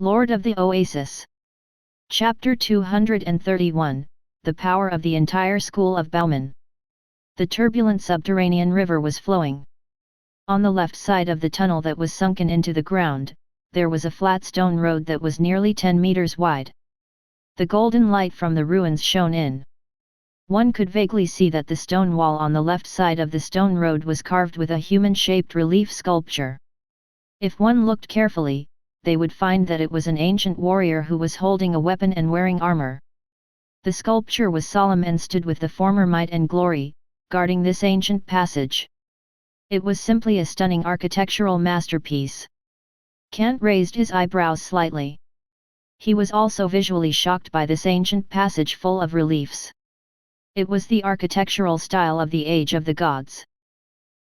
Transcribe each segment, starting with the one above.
Lord of the Oasis. Chapter 231, The Power of the Entire School of Bowmen. The turbulent subterranean river was flowing. On the left side of the tunnel that was sunken into the ground, there was a flat stone road that was nearly 10 meters wide. The golden light from the ruins shone in. One could vaguely see that the stone wall on the left side of the stone road was carved with a human-shaped relief sculpture. If one looked carefully, they would find that it was an ancient warrior who was holding a weapon and wearing armor. The sculpture was solemn and stood with the former might and glory, guarding this ancient passage. It was simply a stunning architectural masterpiece. Kant raised his eyebrows slightly. He was also visually shocked by this ancient passage full of reliefs. It was the architectural style of the Age of the Gods.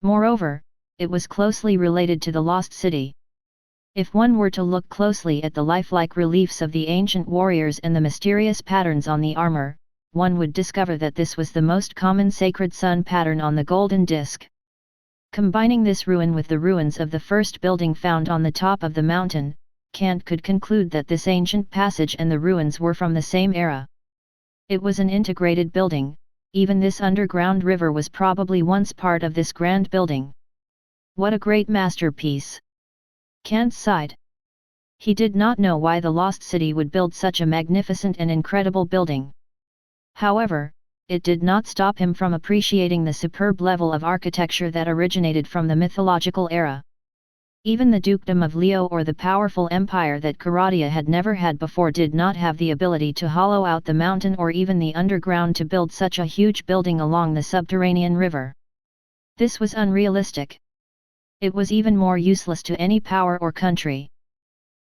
Moreover, it was closely related to the Lost City. If one were to look closely at the lifelike reliefs of the ancient warriors and the mysterious patterns on the armor, one would discover that this was the most common sacred sun pattern on the golden disc. Combining this ruin with the ruins of the first building found on the top of the mountain, Kant could conclude that this ancient passage and the ruins were from the same era. It was an integrated building. Even this underground river was probably once part of this grand building. What a great masterpiece! Kant sighed. He did not know why the Lost City would build such a magnificent and incredible building. However, it did not stop him from appreciating the superb level of architecture that originated from the mythological era. Even the dukedom of Leo or the powerful empire that Karadia had never had before did not have the ability to hollow out the mountain or even the underground to build such a huge building along the subterranean river. This was unrealistic. It was even more useless to any power or country.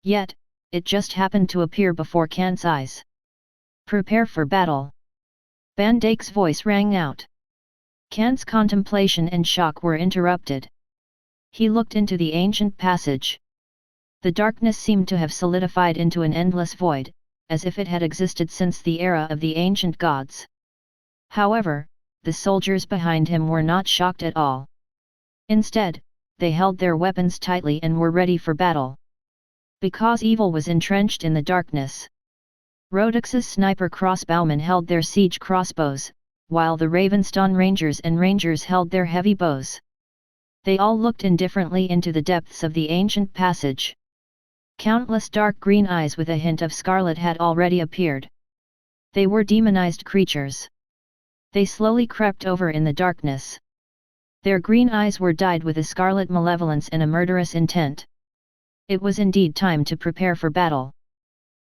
Yet, it just happened to appear before Kant's eyes. Prepare for battle. Van Dyck's voice rang out. Kant's contemplation and shock were interrupted. He looked into the ancient passage. The darkness seemed to have solidified into an endless void, as if it had existed since the era of the ancient gods. However, the soldiers behind him were not shocked at all. Instead, they held their weapons tightly and were ready for battle. Because evil was entrenched in the darkness. Rhodix's sniper crossbowmen held their siege crossbows, while the Ravenstone Rangers and Rangers held their heavy bows. They all looked indifferently into the depths of the ancient passage. Countless dark green eyes with a hint of scarlet had already appeared. They were demonized creatures. They slowly crept over in the darkness. Their green eyes were dyed with a scarlet malevolence and a murderous intent. It was indeed time to prepare for battle.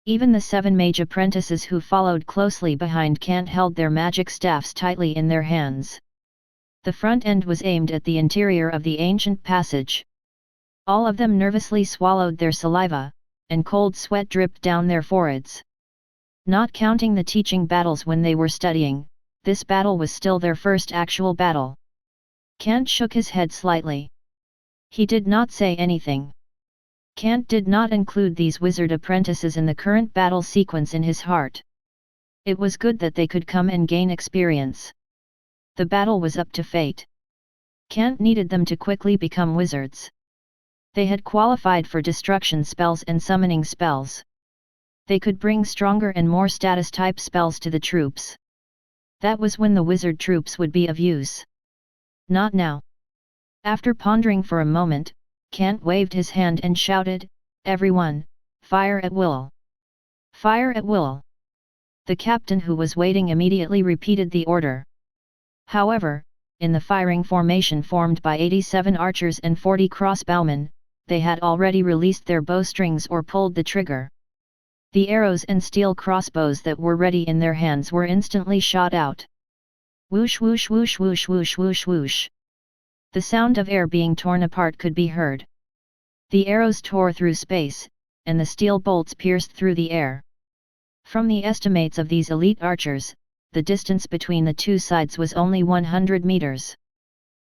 Even the 7 mage apprentices who followed closely behind Kant held their magic staffs tightly in their hands. The front end was aimed at the interior of the ancient passage. All of them nervously swallowed their saliva, and cold sweat dripped down their foreheads. Not counting the teaching battles when they were studying, this battle was still their first actual battle. Kant shook his head slightly. He did not say anything. Kant did not include these wizard apprentices in the current battle sequence in his heart. It was good that they could come and gain experience. The battle was up to fate. Kant needed them to quickly become wizards. They had qualified for destruction spells and summoning spells. They could bring stronger and more status-type spells to the troops. That was when the wizard troops would be of use. Not now. After pondering for a moment, Kant waved his hand and shouted, "Everyone, fire at will! Fire at will!" The captain who was waiting immediately repeated the order. However, in the firing formation formed by 87 archers and 40 crossbowmen, they had already released their bowstrings or pulled the trigger. The arrows and steel crossbows that were ready in their hands were instantly shot out. Whoosh whoosh whoosh whoosh whoosh whoosh whoosh. The sound of air being torn apart could be heard. The arrows tore through space, and the steel bolts pierced through the air. From the estimates of these elite archers, the distance between the two sides was only 100 meters.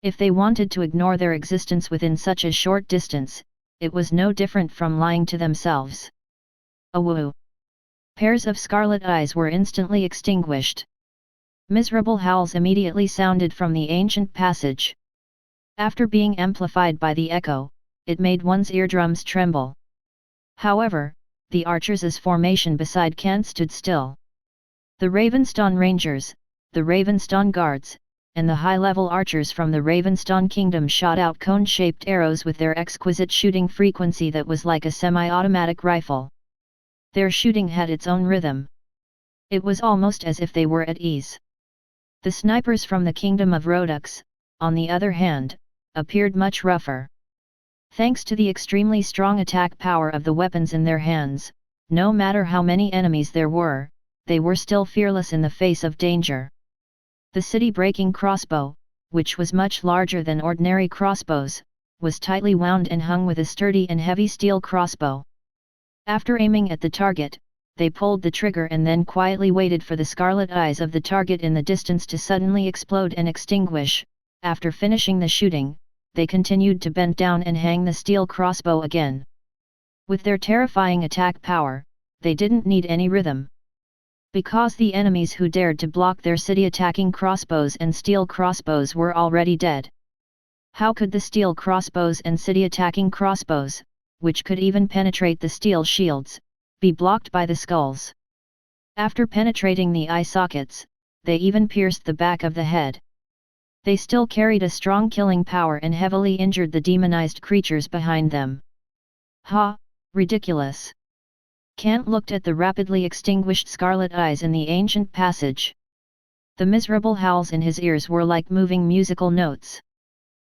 If they wanted to ignore their existence within such a short distance, it was no different from lying to themselves. Awoo! Pairs of scarlet eyes were instantly extinguished. Miserable howls immediately sounded from the ancient passage. After being amplified by the echo, it made one's eardrums tremble. However, the archers' formation beside Kant stood still. The Ravenstone Rangers, the Ravenstone Guards, and the high-level archers from the Ravenstone Kingdom shot out cone-shaped arrows with their exquisite shooting frequency that was like a semi-automatic rifle. Their shooting had its own rhythm. It was almost as if they were at ease. The snipers from the Kingdom of Rodux, on the other hand, appeared much rougher. Thanks to the extremely strong attack power of the weapons in their hands, no matter how many enemies there were, they were still fearless in the face of danger. The city-breaking crossbow, which was much larger than ordinary crossbows, was tightly wound and hung with a sturdy and heavy steel crossbow. After aiming at the target, they pulled the trigger and then quietly waited for the scarlet eyes of the target in the distance to suddenly explode and extinguish. After finishing the shooting, they continued to bend down and hang the steel crossbow again. With their terrifying attack power, they didn't need any rhythm. Because the enemies who dared to block their city-attacking crossbows and steel crossbows were already dead. How could the steel crossbows and city-attacking crossbows, which could even penetrate the steel shields, be blocked by the skulls? After penetrating the eye sockets, they even pierced the back of the head. They still carried a strong killing power and heavily injured the demonized creatures behind them. Ha! Ridiculous! Kant looked at the rapidly extinguished scarlet eyes in the ancient passage. The miserable howls in his ears were like moving musical notes.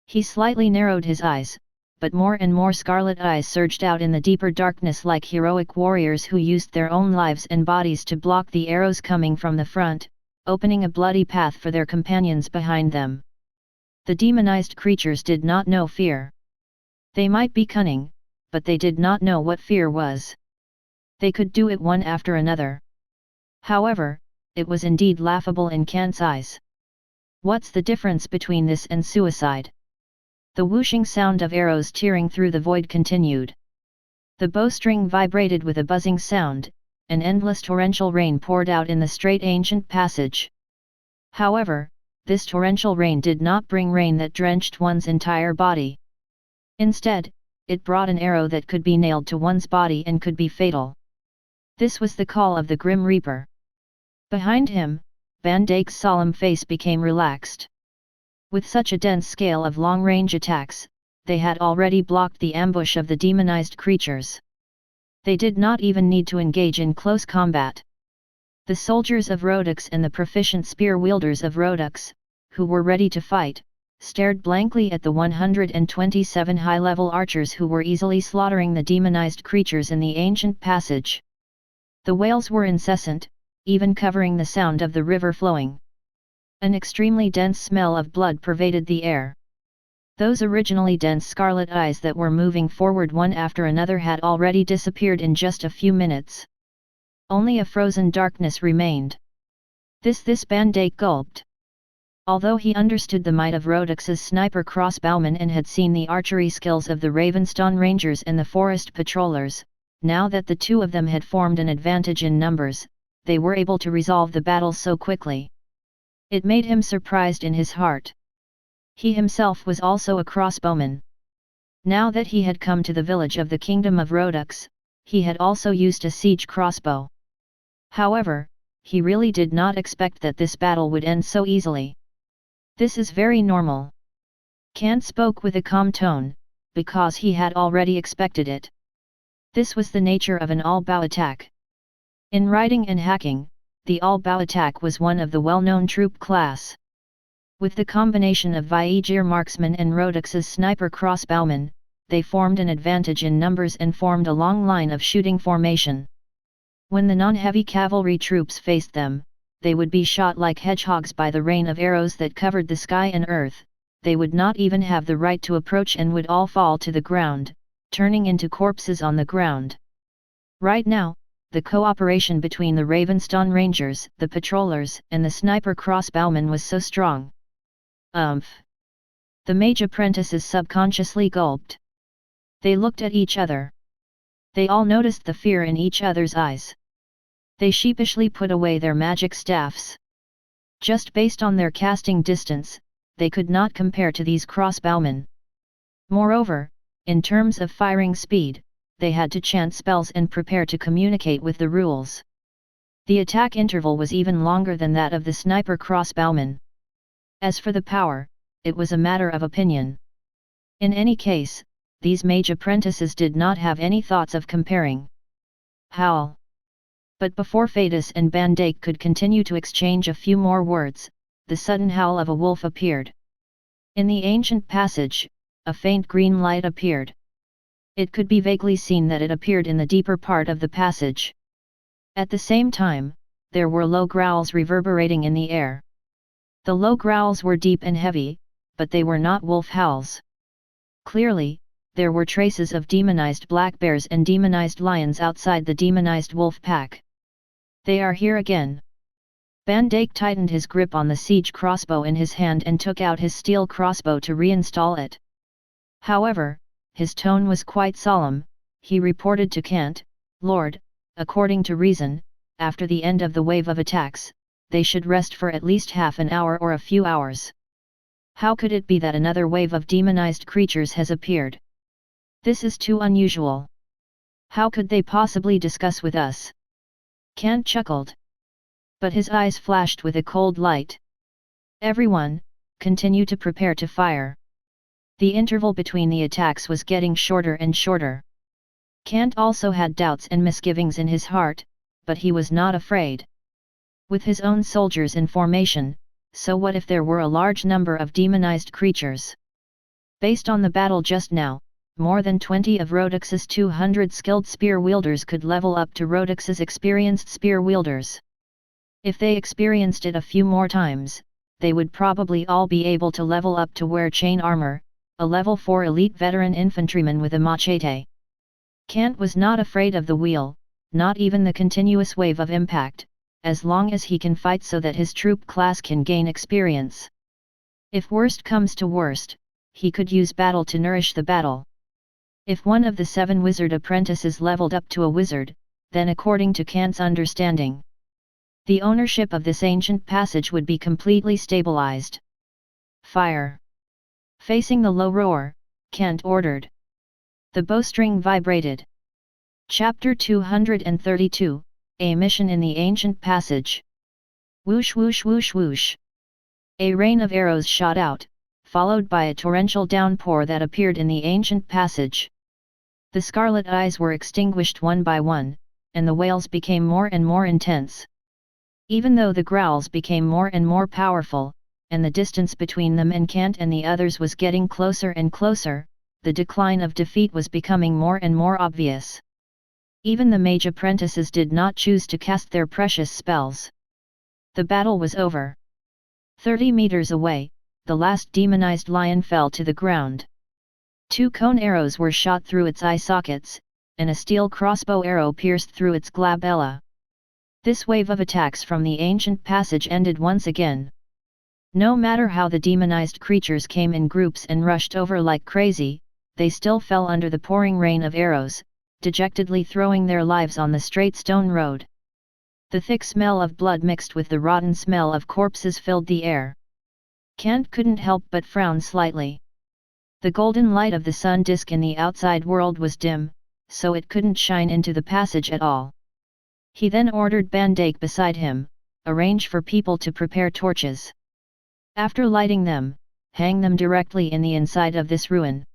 He slightly narrowed his eyes, but more and more scarlet eyes surged out in the deeper darkness like heroic warriors who used their own lives and bodies to block the arrows coming from the front, opening a bloody path for their companions behind them. The demonized creatures did not know fear. They might be cunning, but they did not know what fear was. They could do it one after another. However, it was indeed laughable in Kant's eyes. What's the difference between this and suicide? The whooshing sound of arrows tearing through the void continued. The bowstring vibrated with a buzzing sound, and endless torrential rain poured out in the straight ancient passage. However, this torrential rain did not bring rain that drenched one's entire body. Instead, it brought an arrow that could be nailed to one's body and could be fatal. This was the call of the Grim Reaper. Behind him, Van Dyke's solemn face became relaxed. With such a dense scale of long-range attacks, they had already blocked the ambush of the demonized creatures. They did not even need to engage in close combat. The soldiers of Rodux and the proficient spear-wielders of Rodux, who were ready to fight, stared blankly at the 127 high-level archers who were easily slaughtering the demonized creatures in the ancient passage. The wails were incessant, even covering the sound of the river flowing. An extremely dense smell of blood pervaded the air. Those originally dense scarlet eyes that were moving forward one after another had already disappeared in just a few minutes. Only a frozen darkness remained. This Van Dyke gulped. Although he understood the might of Rodux's sniper crossbowmen and had seen the archery skills of the Ravenstone Rangers and the Forest Patrollers, now that the two of them had formed an advantage in numbers, they were able to resolve the battle so quickly. It made him surprised in his heart. He himself was also a crossbowman. Now that he had come to the village of the Kingdom of Rodux, he had also used a siege crossbow. However, he really did not expect that this battle would end so easily. This is very normal. Kant spoke with a calm tone, because he had already expected it. This was the nature of an all-bow attack. In riding and hacking, the all-bow attack was one of the well-known troop class. With the combination of Viegir marksmen and Rodux's sniper crossbowmen, they formed an advantage in numbers and formed a long line of shooting formation. When the non-heavy cavalry troops faced them, they would be shot like hedgehogs by the rain of arrows that covered the sky and earth. They would not even have the right to approach and would all fall to the ground, turning into corpses on the ground. Right now, the cooperation between the Ravenstone Rangers, the patrollers, and the sniper crossbowmen was so strong. The Mage Apprentices subconsciously gulped. They looked at each other. They all noticed the fear in each other's eyes. They sheepishly put away their magic staffs. Just based on their casting distance, they could not compare to these crossbowmen. Moreover, in terms of firing speed, they had to chant spells and prepare to communicate with the rules. The attack interval was even longer than that of the sniper crossbowmen. As for the power, it was a matter of opinion. In any case, these mage apprentices did not have any thoughts of comparing. Howl! But before Fadus and Bandake could continue to exchange a few more words, the sudden howl of a wolf appeared. In the ancient passage, a faint green light appeared. It could be vaguely seen that it appeared in the deeper part of the passage. At the same time, there were low growls reverberating in the air. The low growls were deep and heavy, but they were not wolf howls. Clearly, there were traces of demonized black bears and demonized lions outside the demonized wolf pack. They are here again. Bandake tightened his grip on the siege crossbow in his hand and took out his steel crossbow to reinstall it. However, his tone was quite solemn. He reported to Kant, "Lord, according to reason, after the end of the wave of attacks, they should rest for at least half an hour or a few hours. How could it be that another wave of demonized creatures has appeared? This is too unusual. How could they possibly discuss with us?" Kant chuckled. But his eyes flashed with a cold light. "Everyone, continue to prepare to fire." The interval between the attacks was getting shorter and shorter. Kant also had doubts and misgivings in his heart, but he was not afraid. With his own soldiers in formation, so what if there were a large number of demonized creatures? Based on the battle just now, more than 20 of Rhodix's 200 skilled spear wielders could level up to Rhodix's experienced spear wielders. If they experienced it a few more times, they would probably all be able to level up to wear chain armor, a level 4 elite veteran infantryman with a machete. Kant was not afraid of the wheel, not even the continuous wave of impact, as long as he can fight so that his troop class can gain experience. If worst comes to worst, he could use battle to nourish the battle. If one of the 7 wizard apprentices leveled up to a wizard, then according to Kant's understanding, the ownership of this ancient passage would be completely stabilized. Fire! Facing the low roar, Kant ordered. The bowstring vibrated. Chapter 232, A Mission in the Ancient Passage. Whoosh whoosh whoosh whoosh. A rain of arrows shot out, followed by a torrential downpour that appeared in the ancient passage. The scarlet eyes were extinguished one by one, and the wails became more and more intense. Even though the growls became more and more powerful, and the distance between them and Kant and the others was getting closer and closer, the decline of defeat was becoming more and more obvious. Even the mage apprentices did not choose to cast their precious spells. The battle was over. 30 meters away, the last demonized lion fell to the ground. 2 cone arrows were shot through its eye sockets, and a steel crossbow arrow pierced through its glabella. This wave of attacks from the ancient passage ended once again. No matter how the demonized creatures came in groups and rushed over like crazy, they still fell under the pouring rain of arrows, dejectedly throwing their lives on the straight stone road. The thick smell of blood mixed with the rotten smell of corpses filled the air. Kant couldn't help but frown slightly. The golden light of the sun disk in the outside world was dim, so it couldn't shine into the passage at all. He then ordered Bandake beside him, arrange for people to prepare torches. After lighting them, hang them directly in the inside of this ruin.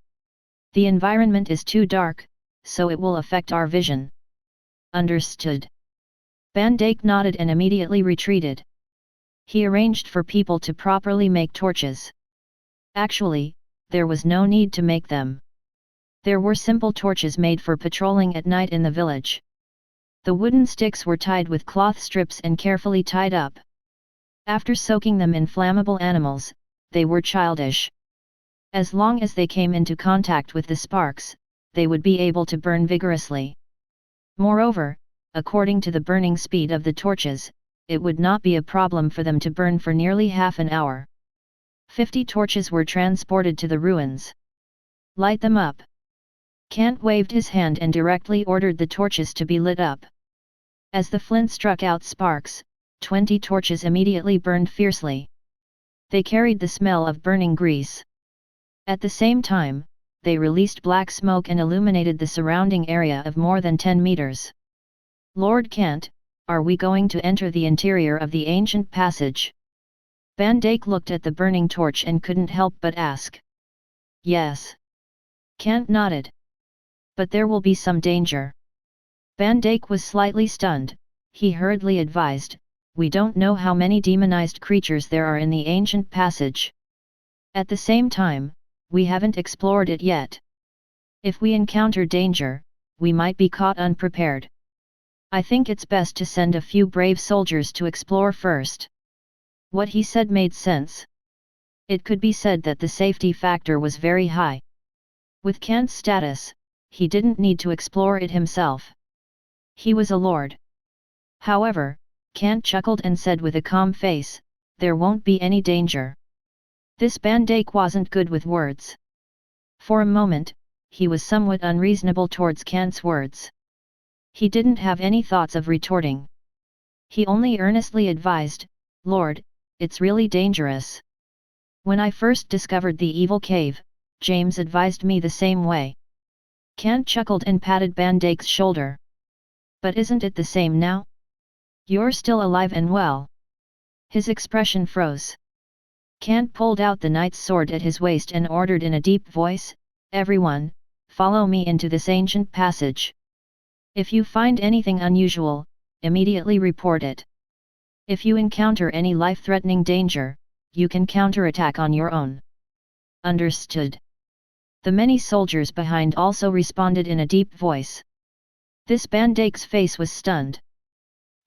The environment is too dark, so it will affect our vision. Understood. Bandake nodded and immediately retreated. He arranged for people to properly make torches. Actually, there was no need to make them. There were simple torches made for patrolling at night in the village. The wooden sticks were tied with cloth strips and carefully tied up. After soaking them in flammable animals, they were childish. As long as they came into contact with the sparks, they would be able to burn vigorously. Moreover, according to the burning speed of the torches, it would not be a problem for them to burn for nearly half an hour. 50 torches were transported to the ruins. Light them up. Kant waved his hand and directly ordered the torches to be lit up. As the flint struck out sparks, 20 torches immediately burned fiercely. They carried the smell of burning grease. At the same time, they released black smoke and illuminated the surrounding area of more than 10 meters. Lord Kant, are we going to enter the interior of the ancient passage? Van Dijk looked at the burning torch and couldn't help but ask. Yes. Kant nodded. But there will be some danger. Van Dijk was slightly stunned. He hurriedly advised, we don't know how many demonized creatures there are in the ancient passage. At the same time, we haven't explored it yet. If we encounter danger, we might be caught unprepared. I think it's best to send a few brave soldiers to explore first. What he said made sense. It could be said that the safety factor was very high. With Kant's status, he didn't need to explore it himself. He was a lord. However, Kant chuckled and said with a calm face, there won't be any danger. This Van Dijk wasn't good with words. For a moment, he was somewhat unreasonable towards Kant's words. He didn't have any thoughts of retorting. He only earnestly advised, Lord, it's really dangerous. When I first discovered the evil cave, James advised me the same way. Kant chuckled and patted Van Dijk's shoulder. But isn't it the same now? You're still alive and well. His expression froze. Kant pulled out the knight's sword at his waist and ordered in a deep voice, everyone, follow me into this ancient passage. If you find anything unusual, immediately report it. If you encounter any life-threatening danger, you can counterattack on your own. Understood. The many soldiers behind also responded in a deep voice. This Van Dijk's face was stunned.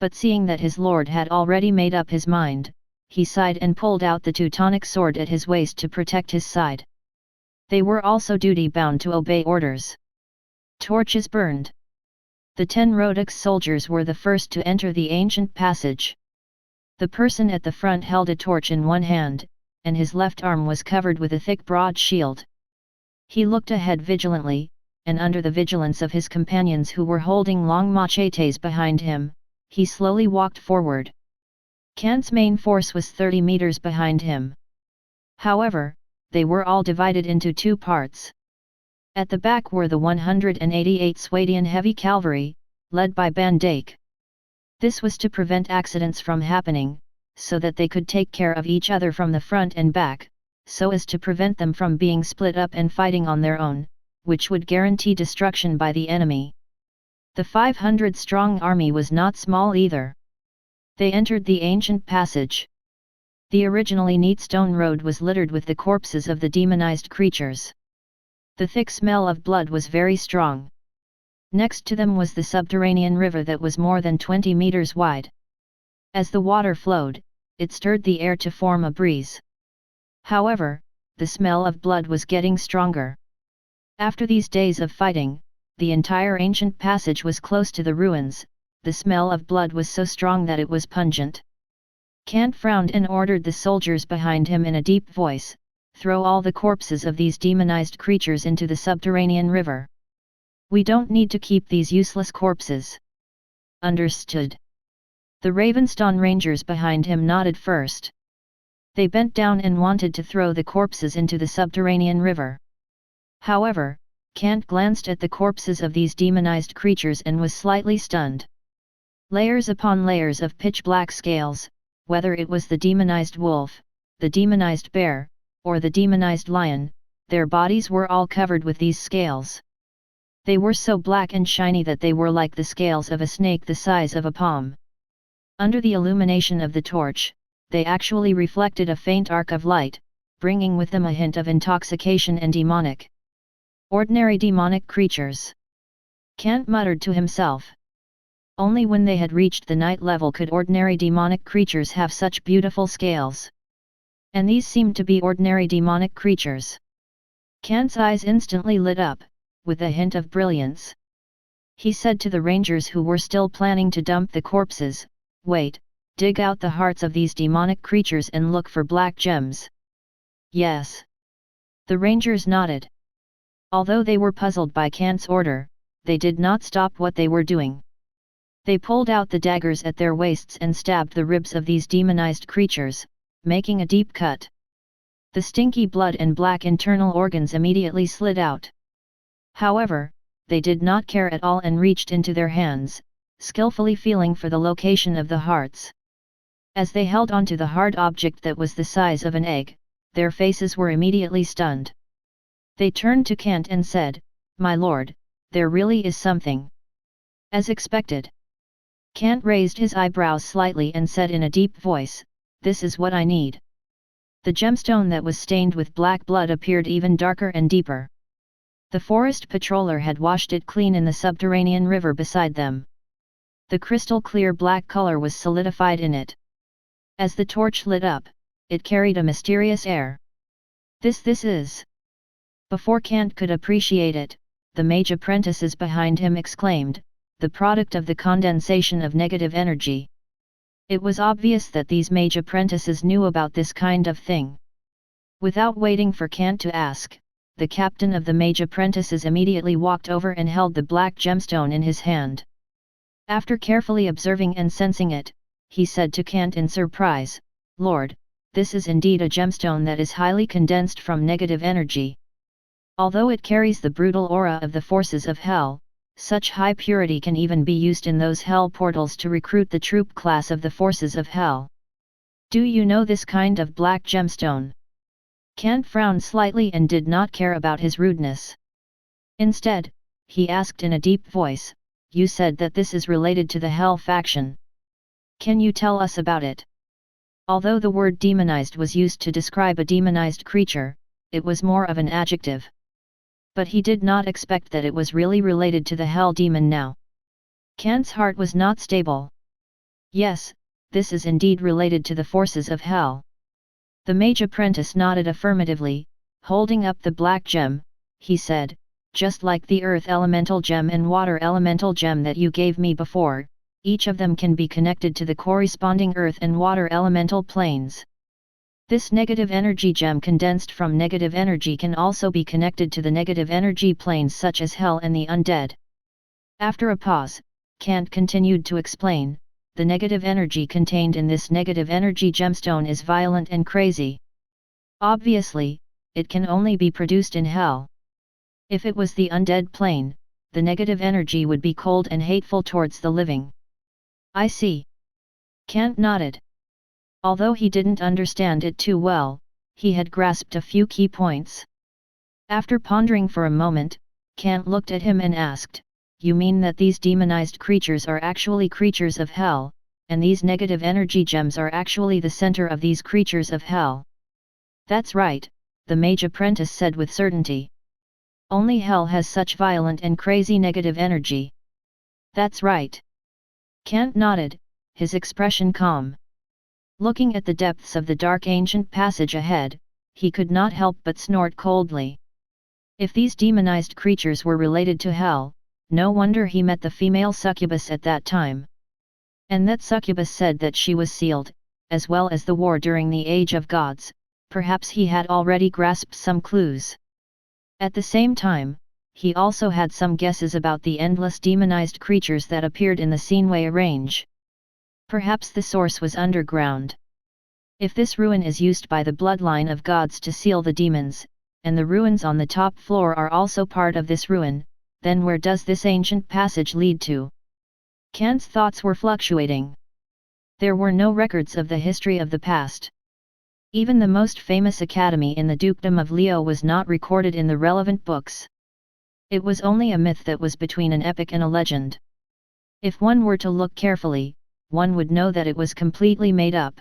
But seeing that his lord had already made up his mind, he sighed and pulled out the Teutonic sword at his waist to protect his side. They were also duty-bound to obey orders. Torches burned. The 10 Rhodoks soldiers were the first to enter the ancient passage. The person at the front held a torch in one hand, and his left arm was covered with a thick broad shield. He looked ahead vigilantly, and under the vigilance of his companions who were holding long machetes behind him, he slowly walked forward. Kant's main force was 30 meters behind him. However, they were all divided into 2 parts. At the back were the 188 Swadian heavy cavalry, led by Van Dijk. This was to prevent accidents from happening, so that they could take care of each other from the front and back, so as to prevent them from being split up and fighting on their own, which would guarantee destruction by the enemy. The 500-strong army was not small either. They entered the ancient passage. The originally neat stone road was littered with the corpses of the demonized creatures. The thick smell of blood was very strong. Next to them was the subterranean river that was more than 20 meters wide. As the water flowed, it stirred the air to form a breeze. However, the smell of blood was getting stronger. After these days of fighting, the entire ancient passage was close to the ruins. The smell of blood was so strong that it was pungent. Kant frowned and ordered the soldiers behind him in a deep voice, throw all the corpses of these demonized creatures into the subterranean river. We don't need to keep these useless corpses. Understood. The Ravenstone Rangers behind him nodded first. They bent down and wanted to throw the corpses into the subterranean river. However, Kant glanced at the corpses of these demonized creatures and was slightly stunned. Layers upon layers of pitch-black scales, whether it was the demonized wolf, the demonized bear, or the demonized lion, their bodies were all covered with these scales. They were so black and shiny that they were like the scales of a snake the size of a palm. Under the illumination of the torch, they actually reflected a faint arc of light, bringing with them a hint of intoxication and demonic. Ordinary demonic creatures. Kant muttered to himself. Only when they had reached the night level could ordinary demonic creatures have such beautiful scales. And these seemed to be ordinary demonic creatures. Kant's eyes instantly lit up, with a hint of brilliance. He said to the rangers who were still planning to dump the corpses, wait, dig out the hearts of these demonic creatures and look for black gems. Yes. The rangers nodded. Although they were puzzled by Kant's order, they did not stop what they were doing. They pulled out the daggers at their waists and stabbed the ribs of these demonized creatures, making a deep cut. The stinky blood and black internal organs immediately slid out. However, they did not care at all and reached into their hands, skillfully feeling for the location of the hearts. As they held onto the hard object that was the size of an egg, their faces were immediately stunned. They turned to Kant and said, "My lord, there really is something." As expected. Kant raised his eyebrows slightly and said in a deep voice, "This is what I need." The gemstone that was stained with black blood appeared even darker and deeper. The forest patroller had washed it clean in the subterranean river beside them. The crystal clear black color was solidified in it. As the torch lit up, it carried a mysterious air. This is. Before Kant could appreciate it, the mage apprentices behind him exclaimed, "The product of the condensation of negative energy." It was obvious that these mage apprentices knew about this kind of thing. Without waiting for Kant to ask, the captain of the mage apprentices immediately walked over and held the black gemstone in his hand. After carefully observing and sensing it, he said to Kant in surprise, "Lord, this is indeed a gemstone that is highly condensed from negative energy. Although it carries the brutal aura of the forces of hell, such high purity can even be used in those hell portals to recruit the troop class of the forces of hell. Do you know this kind of black gemstone?" Kant frowned slightly and did not care about his rudeness. Instead, he asked in a deep voice, "You said that this is related to the hell faction. Can you tell us about it?" Although the word demonized was used to describe a demonized creature, it was more of an adjective. But he did not expect that it was really related to the hell demon now. Kant's heart was not stable. "Yes, this is indeed related to the forces of hell." The mage apprentice nodded affirmatively, holding up the black gem. He said, "Just like the earth elemental gem and water elemental gem that you gave me before, each of them can be connected to the corresponding earth and water elemental planes. This negative energy gem condensed from negative energy can also be connected to the negative energy planes such as hell and the undead." After a pause, Kant continued to explain, "The negative energy contained in this negative energy gemstone is violent and crazy. Obviously, it can only be produced in hell. If it was the undead plane, the negative energy would be cold and hateful towards the living." "I see." Kant nodded. Although he didn't understand it too well, he had grasped a few key points. After pondering for a moment, Kant looked at him and asked, "You mean that these demonized creatures are actually creatures of hell, and these negative energy gems are actually the center of these creatures of hell?" "That's right," the mage apprentice said with certainty. "Only hell has such violent and crazy negative energy." "That's right." Kant nodded, his expression calm. Looking at the depths of the dark ancient passage ahead, he could not help but snort coldly. If these demonized creatures were related to hell, no wonder he met the female succubus at that time. And that succubus said that she was sealed, as well as the war during the Age of Gods. Perhaps he had already grasped some clues. At the same time, he also had some guesses about the endless demonized creatures that appeared in the Sceneway range. Perhaps the source was underground. If this ruin is used by the bloodline of gods to seal the demons, and the ruins on the top floor are also part of this ruin, then where does this ancient passage lead to? Kant's thoughts were fluctuating. There were no records of the history of the past. Even the most famous academy in the dukedom of Leo was not recorded in the relevant books. It was only a myth that was between an epic and a legend. If one were to look carefully, one would know that it was completely made up.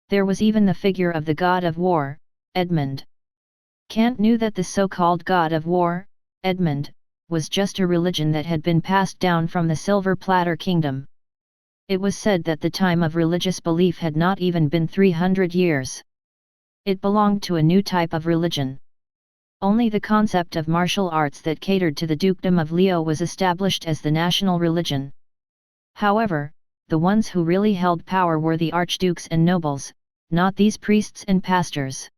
There was even the figure of the god of war, Edmund. Kant knew that the so-called god of war, Edmund, was just a religion that had been passed down from the Silver Platter Kingdom. It was said that the time of religious belief had not even been 300 years. It belonged to a new type of religion. Only the concept of martial arts that catered to the dukedom of Leo was established as the national religion. However, the ones who really held power were the archdukes and nobles, not these priests and pastors.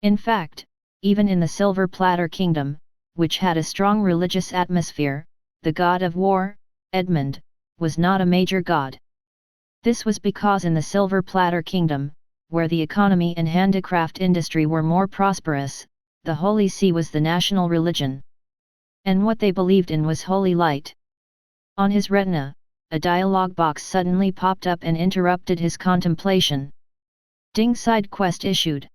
In fact, even in the Silver Platter Kingdom, which had a strong religious atmosphere, the god of war, Edmund, was not a major god. This was because in the Silver Platter Kingdom, where the economy and handicraft industry were more prosperous, the Holy See was the national religion. And what they believed in was holy light. On his retina, a dialogue box suddenly popped up and interrupted his contemplation. Ding side quest issued.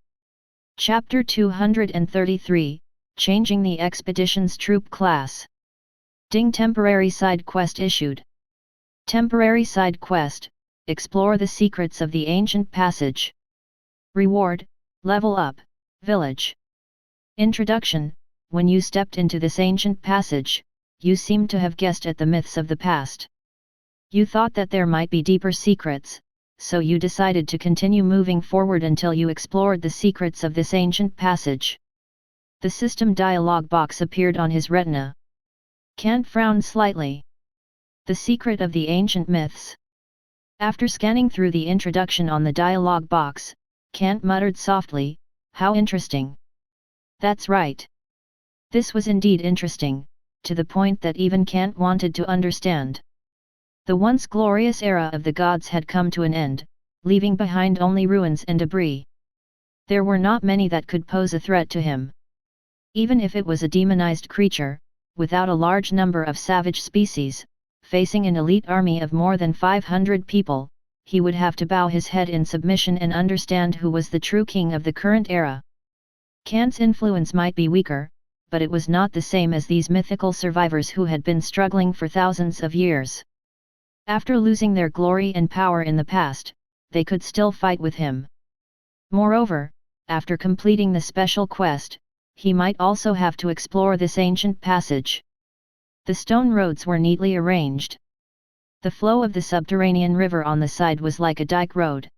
Chapter 233, Changing the Expedition's Troop Class. Ding temporary side quest issued. Temporary side quest, explore the secrets of the ancient passage. Reward, level up, village. Introduction, when you stepped into this ancient passage, you seemed to have guessed at the myths of the past. You thought that there might be deeper secrets, so you decided to continue moving forward until you explored the secrets of this ancient passage. The system dialog box appeared on his retina. Kant frowned slightly. The secret of the ancient myths. After scanning through the introduction on the dialog box, Kant muttered softly, "How interesting." That's right. This was indeed interesting, to the point that even Kant wanted to understand. The once glorious era of the gods had come to an end, leaving behind only ruins and debris. There were not many that could pose a threat to him. Even if it was a demonized creature, without a large number of savage species, facing an elite army of more than 500 people, he would have to bow his head in submission and understand who was the true king of the current era. Kant's influence might be weaker, but it was not the same as these mythical survivors who had been struggling for thousands of years. After losing their glory and power in the past, they could still fight with him. Moreover, after completing the special quest, he might also have to explore this ancient passage. The stone roads were neatly arranged. The flow of the subterranean river on the side was like a dike road.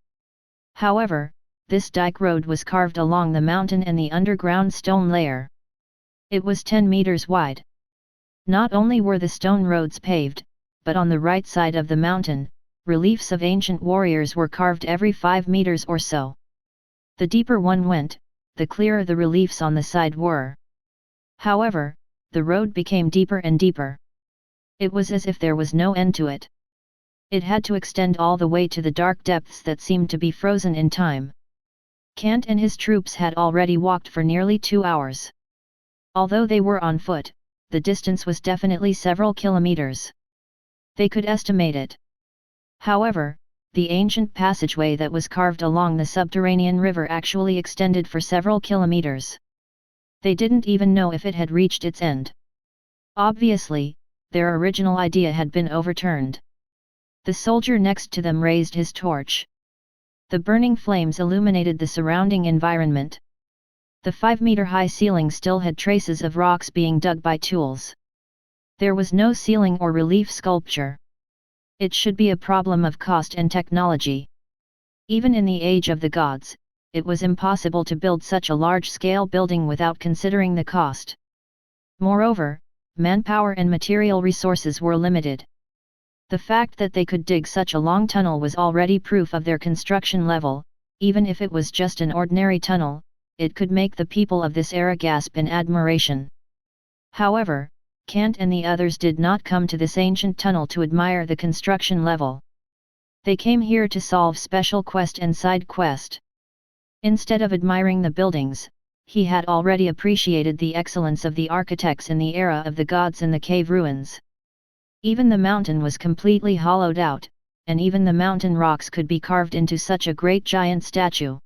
However, this dike road was carved along the mountain and the underground stone layer. It was 10 meters wide. Not only were the stone roads paved, but on the right side of the mountain, reliefs of ancient warriors were carved every 5 meters or so. The deeper one went, the clearer the reliefs on the side were. However, the road became deeper and deeper. It was as if there was no end to it. It had to extend all the way to the dark depths that seemed to be frozen in time. Kant and his troops had already walked for nearly 2 hours. Although they were on foot, the distance was definitely several kilometers. They could estimate it. However, the ancient passageway that was carved along the subterranean river actually extended for several kilometers. They didn't even know if it had reached its end. Obviously, their original idea had been overturned. The soldier next to them raised his torch. The burning flames illuminated the surrounding environment. The 5-meter-high ceiling still had traces of rocks being dug by tools. There was no ceiling or relief sculpture. It should be a problem of cost and technology. Even in the age of the gods, it was impossible to build such a large-scale building without considering the cost. Moreover, manpower and material resources were limited. The fact that they could dig such a long tunnel was already proof of their construction level. Even if it was just an ordinary tunnel, it could make the people of this era gasp in admiration. However, Kant and the others did not come to this ancient tunnel to admire the construction level. They came here to solve special quest and side quest. Instead of admiring the buildings, he had already appreciated the excellence of the architects in the era of the gods in the cave ruins. Even the mountain was completely hollowed out, and even the mountain rocks could be carved into such a great giant statue.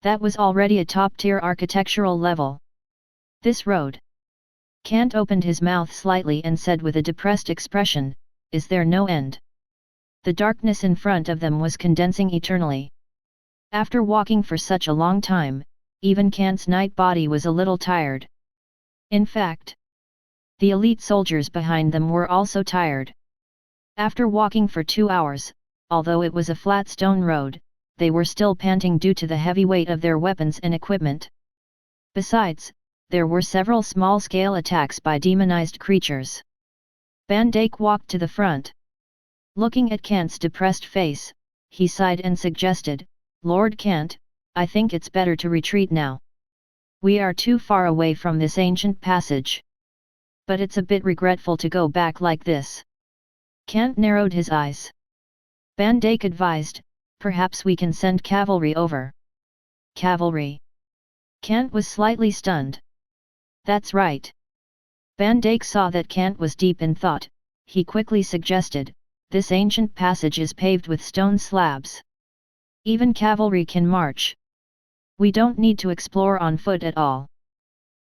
That was already a top-tier architectural level. This road. Kant opened his mouth slightly and said with a depressed expression, "Is there no end?" The darkness in front of them was condensing eternally. After walking for such a long time, even Kant's night body was a little tired. In fact, the elite soldiers behind them were also tired. After walking for 2 hours, although it was a flat stone road, they were still panting due to the heavy weight of their weapons and equipment. Besides, there were several small-scale attacks by demonized creatures. Van Dijk walked to the front. Looking at Kant's depressed face, he sighed and suggested, "Lord Kant, I think it's better to retreat now. We are too far away from this ancient passage. But it's a bit regretful to go back like this." Kant narrowed his eyes. Van Dijk advised, Perhaps we can send cavalry over. Cavalry? Kant was slightly stunned. That's right. Van Dijk saw that Kant was deep in thought. He quickly suggested, this ancient passage is paved with stone slabs. Even cavalry can march. We don't need to explore on foot at all.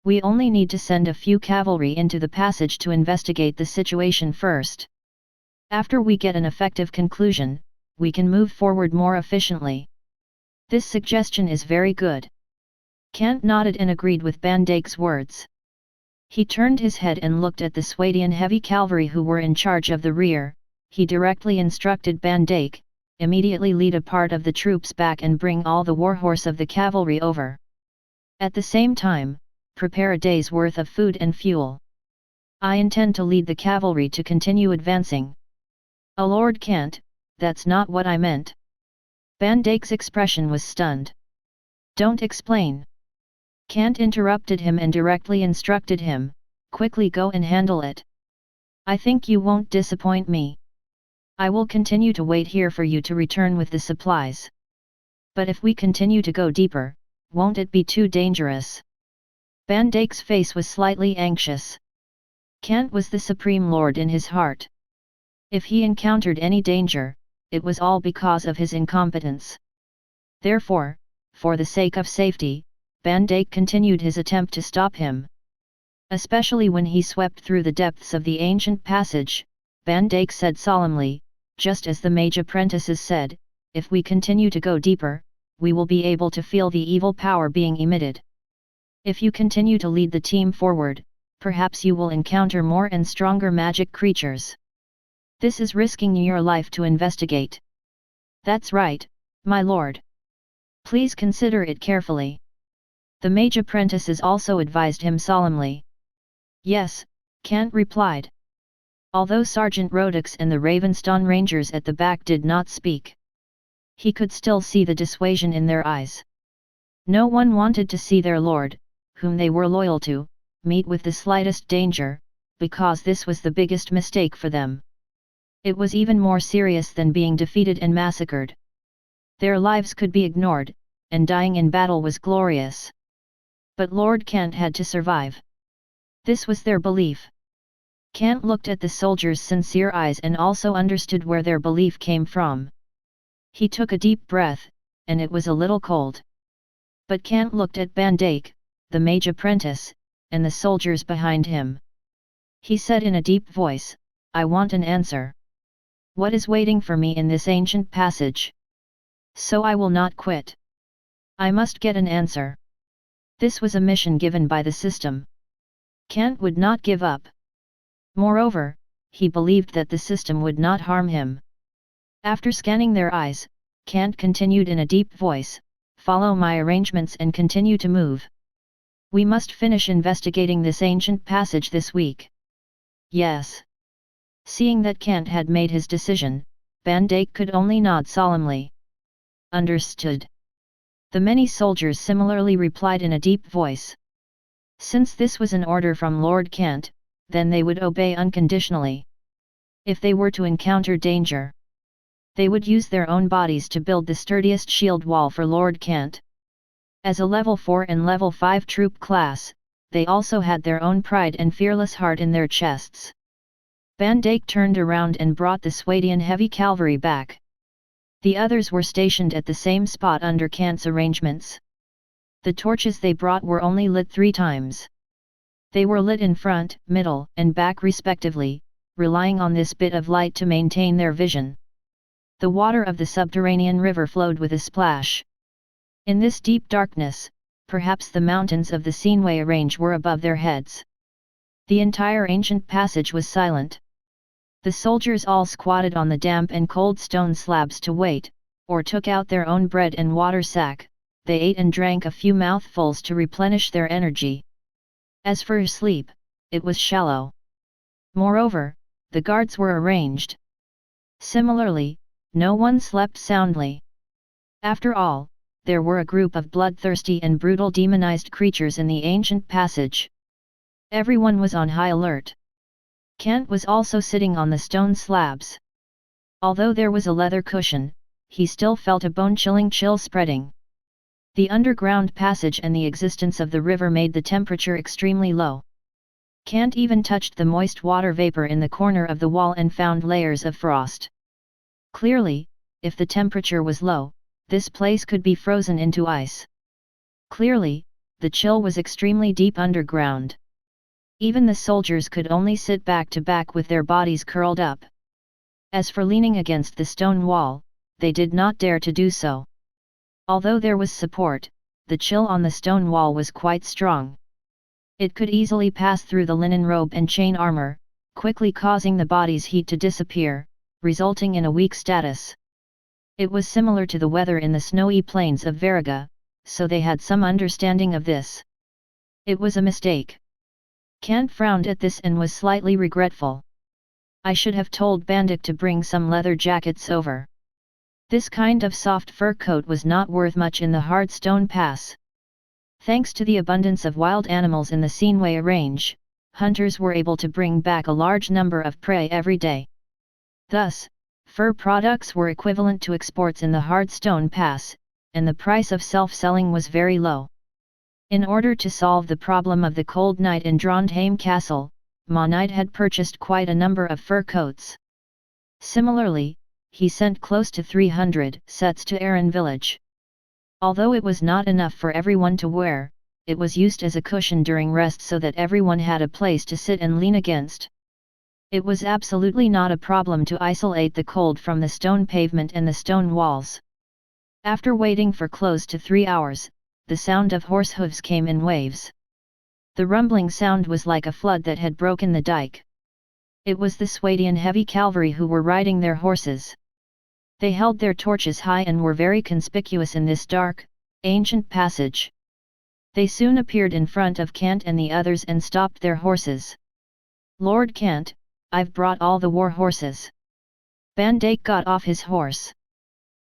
We only need to send a few cavalry into the passage to investigate the situation first. After we get an effective conclusion, we can move forward more efficiently. This suggestion is very good. Kant nodded and agreed with Van Dijk's words. He turned his head and looked at the Swadian heavy cavalry who were in charge of the rear. He directly instructed Van Dijk, immediately lead a part of the troops back and bring all the warhorse of the cavalry over. At the same time, prepare a day's worth of food and fuel. I intend to lead the cavalry to continue advancing. Oh Lord Kant, that's not what I meant. Van Dijk's expression was stunned. Don't explain. Kant interrupted him and directly instructed him, quickly go and handle it. I think you won't disappoint me. I will continue to wait here for you to return with the supplies. But if we continue to go deeper, won't it be too dangerous? Van Dijk's face was slightly anxious. Kant was the supreme lord in his heart. If he encountered any danger, it was all because of his incompetence. Therefore, for the sake of safety, Van Dijk continued his attempt to stop him. Especially when he swept through the depths of the ancient passage, Van Dijk said solemnly, just as the Mage Apprentices said, if we continue to go deeper, we will be able to feel the evil power being emitted. If you continue to lead the team forward, perhaps you will encounter more and stronger magic creatures. This is risking your life to investigate. That's right, my lord. Please consider it carefully. The Mage Apprentices also advised him solemnly. Yes, Kant replied. Although Sergeant Rodix and the Ravenstone Rangers at the back did not speak, he could still see the dissuasion in their eyes. No one wanted to see their lord, whom they were loyal to, meet with the slightest danger, because this was the biggest mistake for them. It was even more serious than being defeated and massacred. Their lives could be ignored, and dying in battle was glorious. But Lord Kant had to survive. This was their belief. Kant looked at the soldiers' sincere eyes and also understood where their belief came from. He took a deep breath, and it was a little cold. But Kant looked at Van Dijk, the Mage Apprentice, and the soldiers behind him. He said in a deep voice, I want an answer. What is waiting for me in this ancient passage? So I will not quit. I must get an answer. This was a mission given by the system. Kant would not give up. Moreover, he believed that the system would not harm him. After scanning their eyes, Kant continued in a deep voice, follow my arrangements and continue to move. We must finish investigating this ancient passage this week. Yes. Seeing that Kant had made his decision, Van Dijk could only nod solemnly. Understood. The many soldiers similarly replied in a deep voice. Since this was an order from Lord Kant, then they would obey unconditionally. If they were to encounter danger, they would use their own bodies to build the sturdiest shield wall for Lord Kant. As a level 4 and level 5 troop class, they also had their own pride and fearless heart in their chests. Van Dijk turned around and brought the Swadian heavy cavalry back. The others were stationed at the same spot under Kant's arrangements. The torches they brought were only lit 3 times. They were lit in front, middle, and back respectively, relying on this bit of light to maintain their vision. The water of the subterranean river flowed with a splash. In this deep darkness, perhaps the mountains of the Seenway range were above their heads. The entire ancient passage was silent. The soldiers all squatted on the damp and cold stone slabs to wait, or took out their own bread and water sack. They ate and drank a few mouthfuls to replenish their energy. As for sleep, it was shallow. Moreover, the guards were arranged. Similarly, no one slept soundly. After all, there were a group of bloodthirsty and brutal demonized creatures in the ancient passage. Everyone was on high alert. Kant was also sitting on the stone slabs. Although there was a leather cushion, he still felt a bone-chilling chill spreading. The underground passage and the existence of the river made the temperature extremely low. Kant even touched the moist water vapor in the corner of the wall and found layers of frost. Clearly, if the temperature was low, this place could be frozen into ice. Clearly, the chill was extremely deep underground. Even the soldiers could only sit back to back with their bodies curled up. As for leaning against the stone wall, they did not dare to do so. Although there was support, the chill on the stone wall was quite strong. It could easily pass through the linen robe and chain armor, quickly causing the body's heat to disappear, resulting in a weak status. It was similar to the weather in the snowy plains of Variga, so they had some understanding of this. It was a mistake. Kant frowned at this and was slightly regretful. I should have told Bandik to bring some leather jackets over. This kind of soft fur coat was not worth much in the hard stone pass. Thanks to the abundance of wild animals in the Sinway range, hunters were able to bring back a large number of prey every day. Thus, fur products were equivalent to exports in the hard stone pass, and the price of self-selling was very low. In order to solve the problem of the cold night in Trondheim Castle, Monide had purchased quite a number of fur coats. Similarly, he sent close to 300 sets to Aran village. Although it was not enough for everyone to wear, it was used as a cushion during rest so that everyone had a place to sit and lean against. It was absolutely not a problem to isolate the cold from the stone pavement and the stone walls. After waiting for close to 3 hours, the sound of horse hooves came in waves. The rumbling sound was like a flood that had broken the dike. It was the Swadian heavy cavalry who were riding their horses. They held their torches high and were very conspicuous in this dark, ancient passage. They soon appeared in front of Kant and the others and stopped their horses. "Lord Kant, I've brought all the war horses." Bandik got off his horse.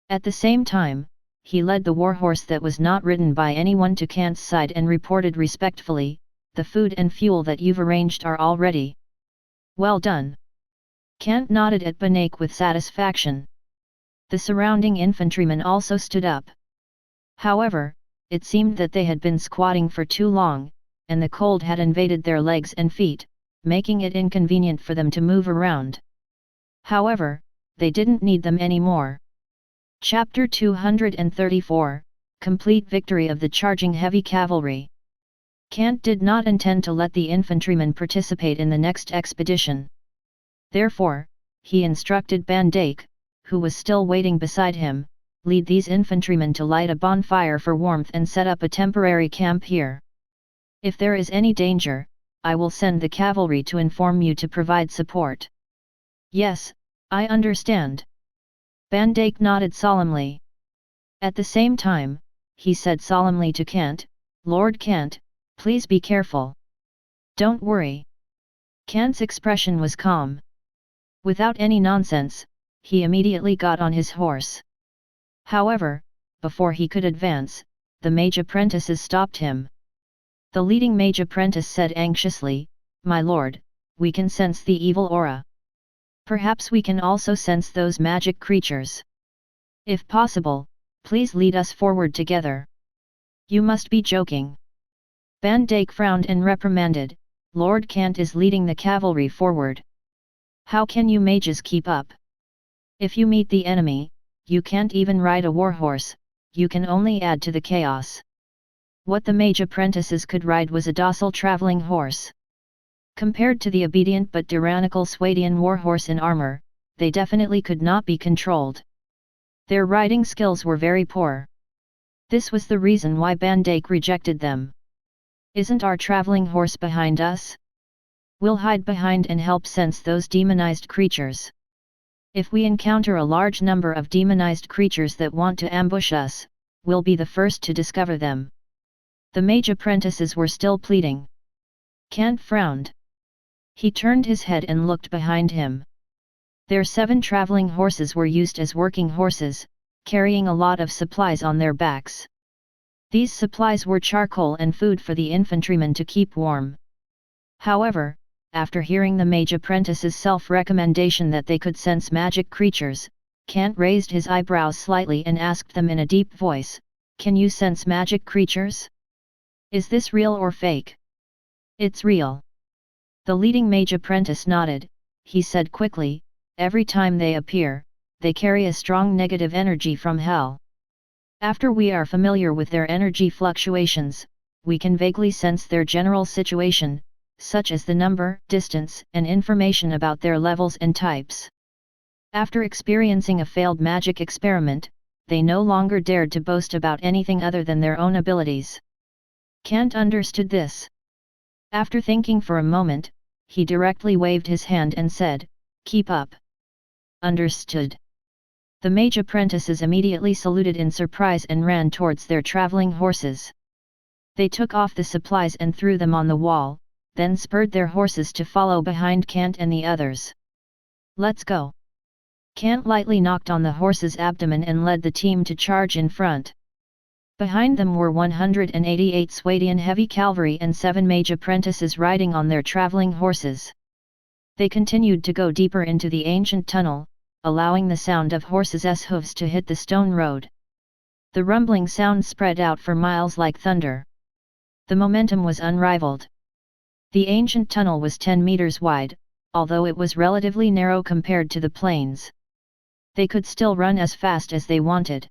At the same time, he led the war horse that was not ridden by anyone to Kant's side and reported respectfully, "The food and fuel that you've arranged are all ready." "Well done." Kant nodded at Bandik with satisfaction. The surrounding infantrymen also stood up. However, it seemed that they had been squatting for too long, and the cold had invaded their legs and feet, making it inconvenient for them to move around. However, they didn't need them anymore. Chapter 234, Complete Victory of the Charging Heavy Cavalry. Kant did not intend to let the infantrymen participate in the next expedition. Therefore, he instructed Bandik, who was still waiting beside him, lead these infantrymen to light a bonfire for warmth and set up a temporary camp here. If there is any danger, I will send the cavalry to inform you to provide support. Yes, I understand. Bandik nodded solemnly. At the same time, he said solemnly to Kant, "Lord Kant, please be careful. Don't worry." Kant's expression was calm. Without any nonsense, he immediately got on his horse. However, before he could advance, the Mage Apprentices stopped him. The leading Mage Apprentice said anxiously, "My lord, we can sense the evil aura. Perhaps we can also sense those magic creatures. If possible, please lead us forward together." "You must be joking." Bandik frowned and reprimanded, "Lord Kant is leading the cavalry forward. How can you mages keep up? If you meet the enemy, you can't even ride a warhorse, you can only add to the chaos." What the Mage Apprentices could ride was a docile traveling horse. Compared to the obedient but tyrannical Swadian warhorse in armor, they definitely could not be controlled. Their riding skills were very poor. This was the reason why Bandik rejected them. "Isn't our traveling horse behind us? We'll hide behind and help sense those demonized creatures. If we encounter a large number of demonized creatures that want to ambush us, we'll be the first to discover them." The Mage Apprentices were still pleading. Kant frowned. He turned his head and looked behind him. Their 7 traveling horses were used as working horses, carrying a lot of supplies on their backs. These supplies were charcoal and food for the infantrymen to keep warm. However, after hearing the Mage Apprentices' self-recommendation that they could sense magic creatures, Kant raised his eyebrows slightly and asked them in a deep voice, "Can you sense magic creatures? Is this real or fake?" "It's real." The leading mage apprentice nodded. He said quickly, "Every time they appear, they carry a strong negative energy from hell. After we are familiar with their energy fluctuations, we can vaguely sense their general situation, such as the number, distance, and information about their levels and types. After experiencing a failed magic experiment, they no longer dared to boast about anything other than their own abilities." Kant understood this. After thinking for a moment, he directly waved his hand and said, "Keep up." "Understood." The mage apprentices immediately saluted in surprise and ran towards their traveling horses. They took off the supplies and threw them on the wall, then spurred their horses to follow behind Kant and the others. "Let's go." Kant lightly knocked on the horse's abdomen and led the team to charge in front. Behind them were 188 Swadian heavy cavalry and 7 mage apprentices riding on their traveling horses. They continued to go deeper into the ancient tunnel, allowing the sound of horses' hooves to hit the stone road. The rumbling sound spread out for miles like thunder. The momentum was unrivaled. The ancient tunnel was 10 meters wide, although it was relatively narrow compared to the plains. They could still run as fast as they wanted.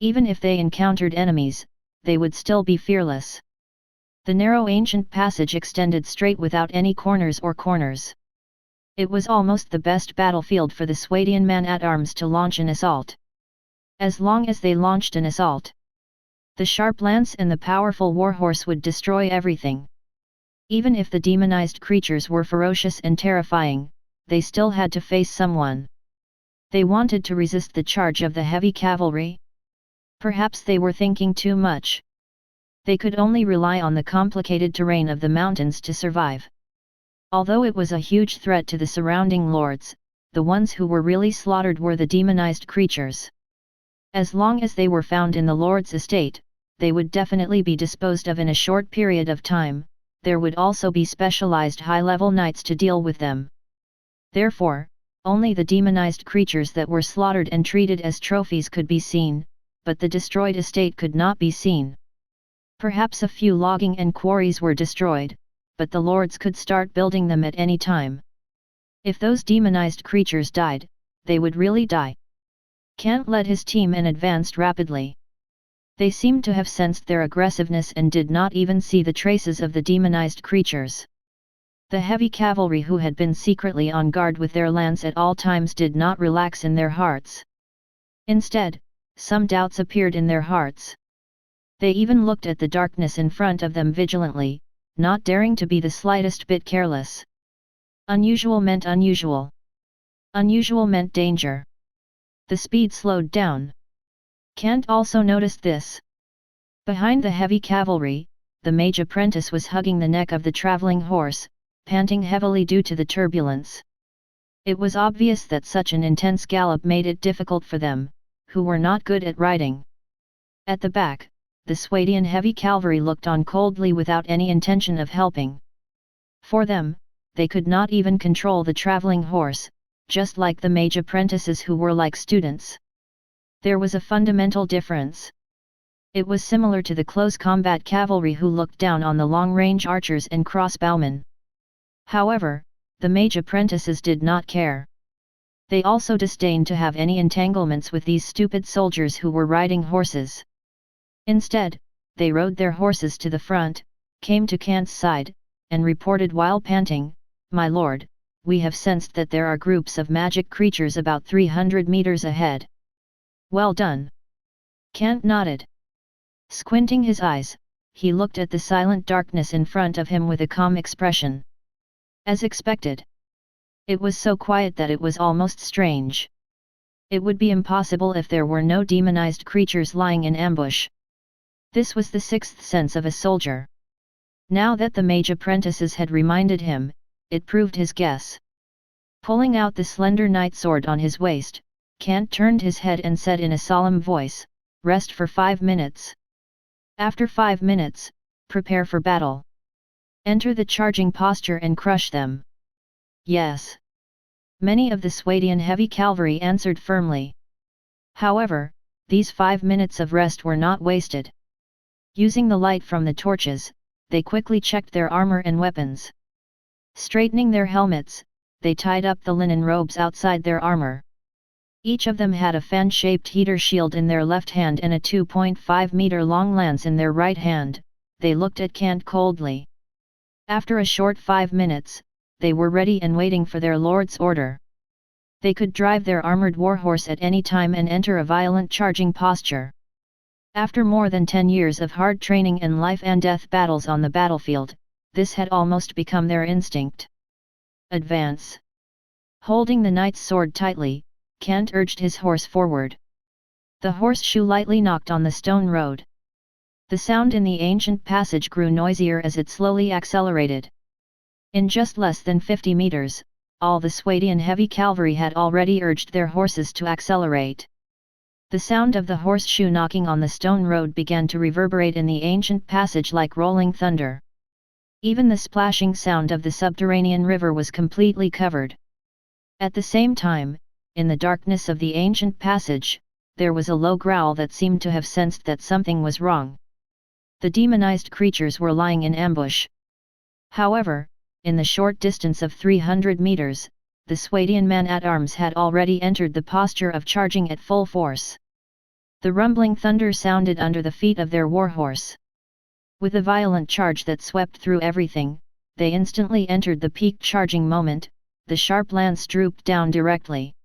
Even if they encountered enemies, they would still be fearless. The narrow ancient passage extended straight without any corners. It was almost the best battlefield for the Swadian man-at-arms to launch an assault. As long as they launched an assault, the sharp lance and the powerful warhorse would destroy everything. Even if the demonized creatures were ferocious and terrifying, they still had to face someone. They wanted to resist the charge of the heavy cavalry? Perhaps they were thinking too much. They could only rely on the complicated terrain of the mountains to survive. Although it was a huge threat to the surrounding lords, the ones who were really slaughtered were the demonized creatures. As long as they were found in the lord's estate, they would definitely be disposed of in a short period of time. There would also be specialized high-level knights to deal with them. Therefore, only the demonized creatures that were slaughtered and treated as trophies could be seen, but the destroyed estate could not be seen. Perhaps a few logging and quarries were destroyed, but the lords could start building them at any time. If those demonized creatures died, they would really die. Kant led his team and advanced rapidly. They seemed to have sensed their aggressiveness and did not even see the traces of the demonized creatures. The heavy cavalry who had been secretly on guard with their lance at all times did not relax in their hearts. Instead, some doubts appeared in their hearts. They even looked at the darkness in front of them vigilantly, not daring to be the slightest bit careless. Unusual meant unusual. Unusual meant danger. The speed slowed down. Kant also noticed this. Behind the heavy cavalry, the mage apprentice was hugging the neck of the traveling horse, panting heavily due to the turbulence. It was obvious that such an intense gallop made it difficult for them, who were not good at riding. At the back, the Swadian heavy cavalry looked on coldly without any intention of helping. For them, they could not even control the traveling horse, just like the mage apprentices who were like students. There was a fundamental difference. It was similar to the close combat cavalry who looked down on the long-range archers and crossbowmen. However, the mage apprentices did not care. They also disdained to have any entanglements with these stupid soldiers who were riding horses. Instead, they rode their horses to the front, came to Kant's side, and reported while panting, "My lord, we have sensed that there are groups of magic creatures about 300 meters ahead." "Well done." Kant nodded. Squinting his eyes, he looked at the silent darkness in front of him with a calm expression. As expected. It was so quiet that it was almost strange. It would be impossible if there were no demonized creatures lying in ambush. This was the sixth sense of a soldier. Now that the mage apprentices had reminded him, it proved his guess. Pulling out the slender knight sword on his waist, Kant turned his head and said in a solemn voice, "Rest for 5 minutes. After 5 minutes, prepare for battle. Enter the charging posture and crush them." "Yes." Many of the Swadian heavy cavalry answered firmly. However, these 5 minutes of rest were not wasted. Using the light from the torches, they quickly checked their armor and weapons. Straightening their helmets, they tied up the linen robes outside their armor. Each of them had a fan-shaped heater shield in their left hand and a 2.5-meter-long lance in their right hand. They looked at Kant coldly. After a short 5 minutes, they were ready and waiting for their lord's order. They could drive their armored warhorse at any time and enter a violent charging posture. After more than 10 years of hard training and life-and-death battles on the battlefield, this had almost become their instinct. Advance! Holding the knight's sword tightly, Kant urged his horse forward. The horseshoe lightly knocked on the stone road. The sound in the ancient passage grew noisier as it slowly accelerated. In just less than 50 meters, all the Swadian heavy cavalry had already urged their horses to accelerate. The sound of the horseshoe knocking on the stone road began to reverberate in the ancient passage like rolling thunder. Even the splashing sound of the subterranean river was completely covered. At the same time, in the darkness of the ancient passage, there was a low growl that seemed to have sensed that something was wrong. The demonized creatures were lying in ambush. However, in the short distance of 300 meters, the Swadian man-at-arms had already entered the posture of charging at full force. The rumbling thunder sounded under the feet of their warhorse. With a violent charge that swept through everything, they instantly entered the peak charging moment. The sharp lance drooped down directly.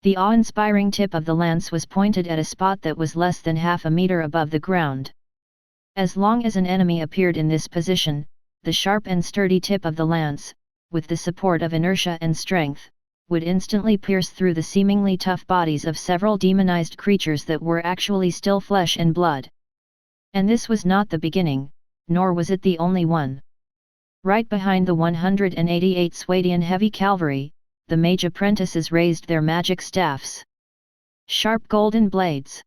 The awe-inspiring tip of the lance was pointed at a spot that was less than half a meter above the ground. As long as an enemy appeared in this position, the sharp and sturdy tip of the lance, with the support of inertia and strength, would instantly pierce through the seemingly tough bodies of several demonized creatures that were actually still flesh and blood. And this was not the beginning, nor was it the only one. Right behind the 188 Swadian heavy cavalry, the Mage Apprentices raised their magic staffs. Sharp golden blades.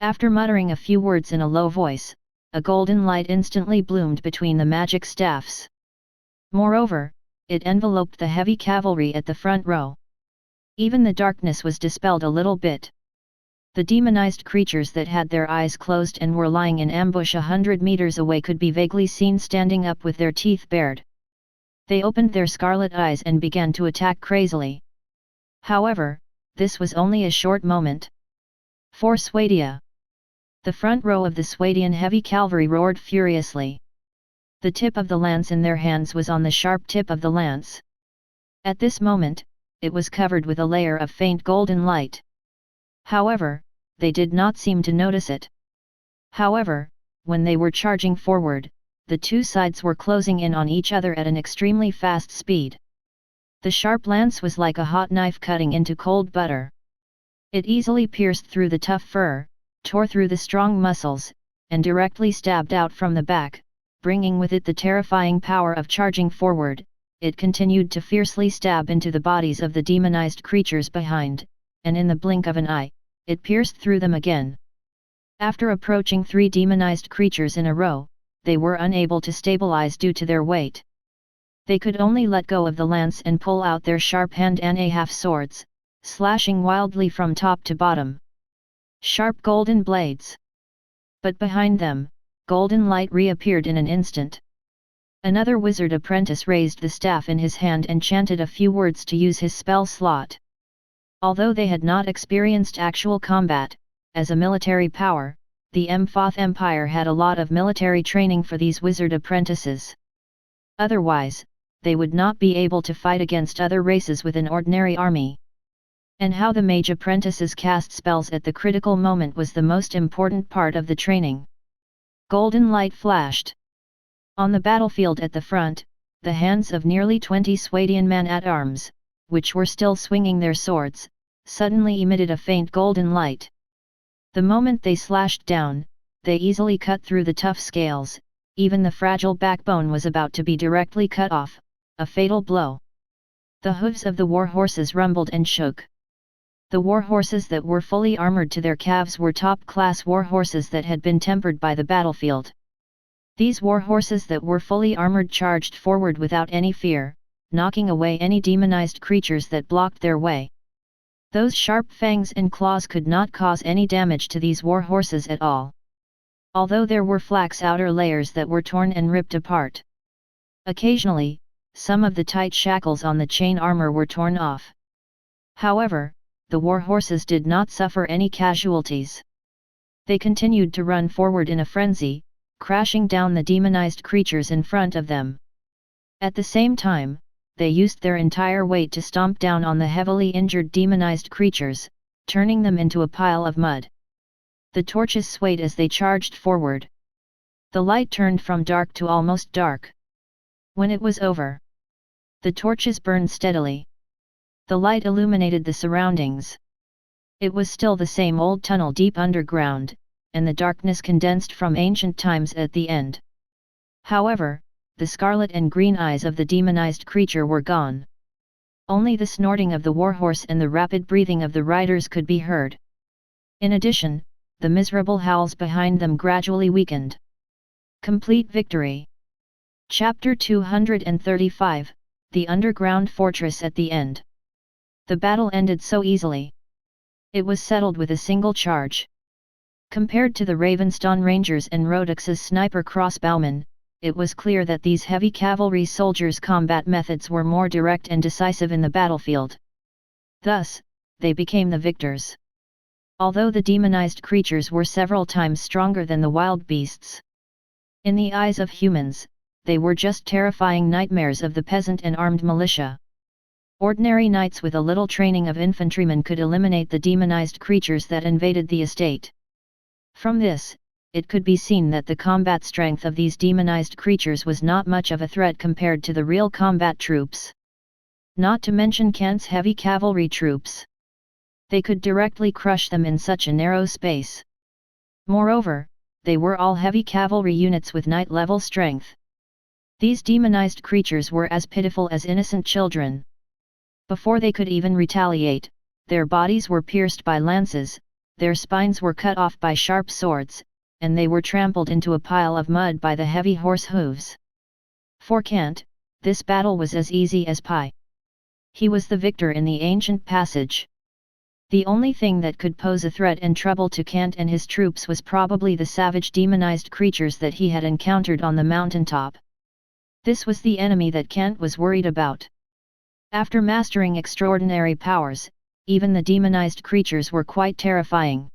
After muttering a few words in a low voice, a golden light instantly bloomed between the magic staffs. Moreover, it enveloped the heavy cavalry at the front row. Even the darkness was dispelled a little bit. The demonized creatures that had their eyes closed and were lying in ambush 100 meters away could be vaguely seen standing up with their teeth bared. They opened their scarlet eyes and began to attack crazily. However, this was only a short moment. For Swadia! The front row of the Swadian heavy cavalry roared furiously. The tip of the lance in their hands was on the sharp tip of the lance. At this moment, it was covered with a layer of faint golden light. However, they did not seem to notice it. However, when they were charging forward, the two sides were closing in on each other at an extremely fast speed. The sharp lance was like a hot knife cutting into cold butter. It easily pierced through the tough fur, tore through the strong muscles, and directly stabbed out from the back, bringing with it the terrifying power of charging forward. It continued to fiercely stab into the bodies of the demonized creatures behind, and in the blink of an eye, it pierced through them again. After approaching 3 demonized creatures in a row, they were unable to stabilize due to their weight. They could only let go of the lance and pull out their sharp hand and half swords, slashing wildly from top to bottom. Sharp golden blades. But behind them, golden light reappeared in an instant. Another wizard apprentice raised the staff in his hand and chanted a few words to use his spell slot. Although they had not experienced actual combat, as a military power, the Emphoth Empire had a lot of military training for these wizard apprentices. Otherwise, they would not be able to fight against other races with an ordinary army. And how the mage apprentices cast spells at the critical moment was the most important part of the training. Golden light flashed. On the battlefield at the front, the hands of nearly 20 Swadian men-at-arms, which were still swinging their swords, suddenly emitted a faint golden light. The moment they slashed down, they easily cut through the tough scales. Even the fragile backbone was about to be directly cut off, a fatal blow. The hooves of the war horses rumbled and shook. The war horses that were fully armored to their calves were top-class war horses that had been tempered by the battlefield. These war horses that were fully armored charged forward without any fear, knocking away any demonized creatures that blocked their way. Those sharp fangs and claws could not cause any damage to these war horses at all, although there were flax outer layers that were torn and ripped apart. Occasionally, some of the tight shackles on the chain armor were torn off. However, the war horses did not suffer any casualties. They continued to run forward in a frenzy, crashing down the demonized creatures in front of them. At the same time, they used their entire weight to stomp down on the heavily injured demonized creatures, turning them into a pile of mud. The torches swayed as they charged forward. The light turned from dark to almost dark. When it was over, the torches burned steadily. The light illuminated the surroundings. It was still the same old tunnel deep underground, and the darkness condensed from ancient times at the end. However, the scarlet and green eyes of the demonized creature were gone. Only the snorting of the warhorse and the rapid breathing of the riders could be heard. In addition, the miserable howls behind them gradually weakened. Complete victory. Chapter 235, The Underground Fortress at the End. The battle ended so easily. It was settled with a single charge. Compared to the Ravenstone Rangers and Rodix's sniper crossbowmen, it was clear that these heavy cavalry soldiers' combat methods were more direct and decisive in the battlefield. Thus, they became the victors. Although the demonized creatures were several times stronger than the wild beasts, in the eyes of humans, they were just terrifying nightmares of the peasant and armed militia. Ordinary knights with a little training of infantrymen could eliminate the demonized creatures that invaded the estate. From this, it could be seen that the combat strength of these demonized creatures was not much of a threat compared to the real combat troops. Not to mention Kent's heavy cavalry troops. They could directly crush them in such a narrow space. Moreover, they were all heavy cavalry units with knight-level strength. These demonized creatures were as pitiful as innocent children. Before they could even retaliate, their bodies were pierced by lances, their spines were cut off by sharp swords, and they were trampled into a pile of mud by the heavy horse hooves. For Kent, this battle was as easy as pie. He was the victor in the ancient passage. The only thing that could pose a threat and trouble to Kent and his troops was probably the savage demonized creatures that he had encountered on the mountaintop. This was the enemy that Kent was worried about. After mastering extraordinary powers, even the demonized creatures were quite terrifying.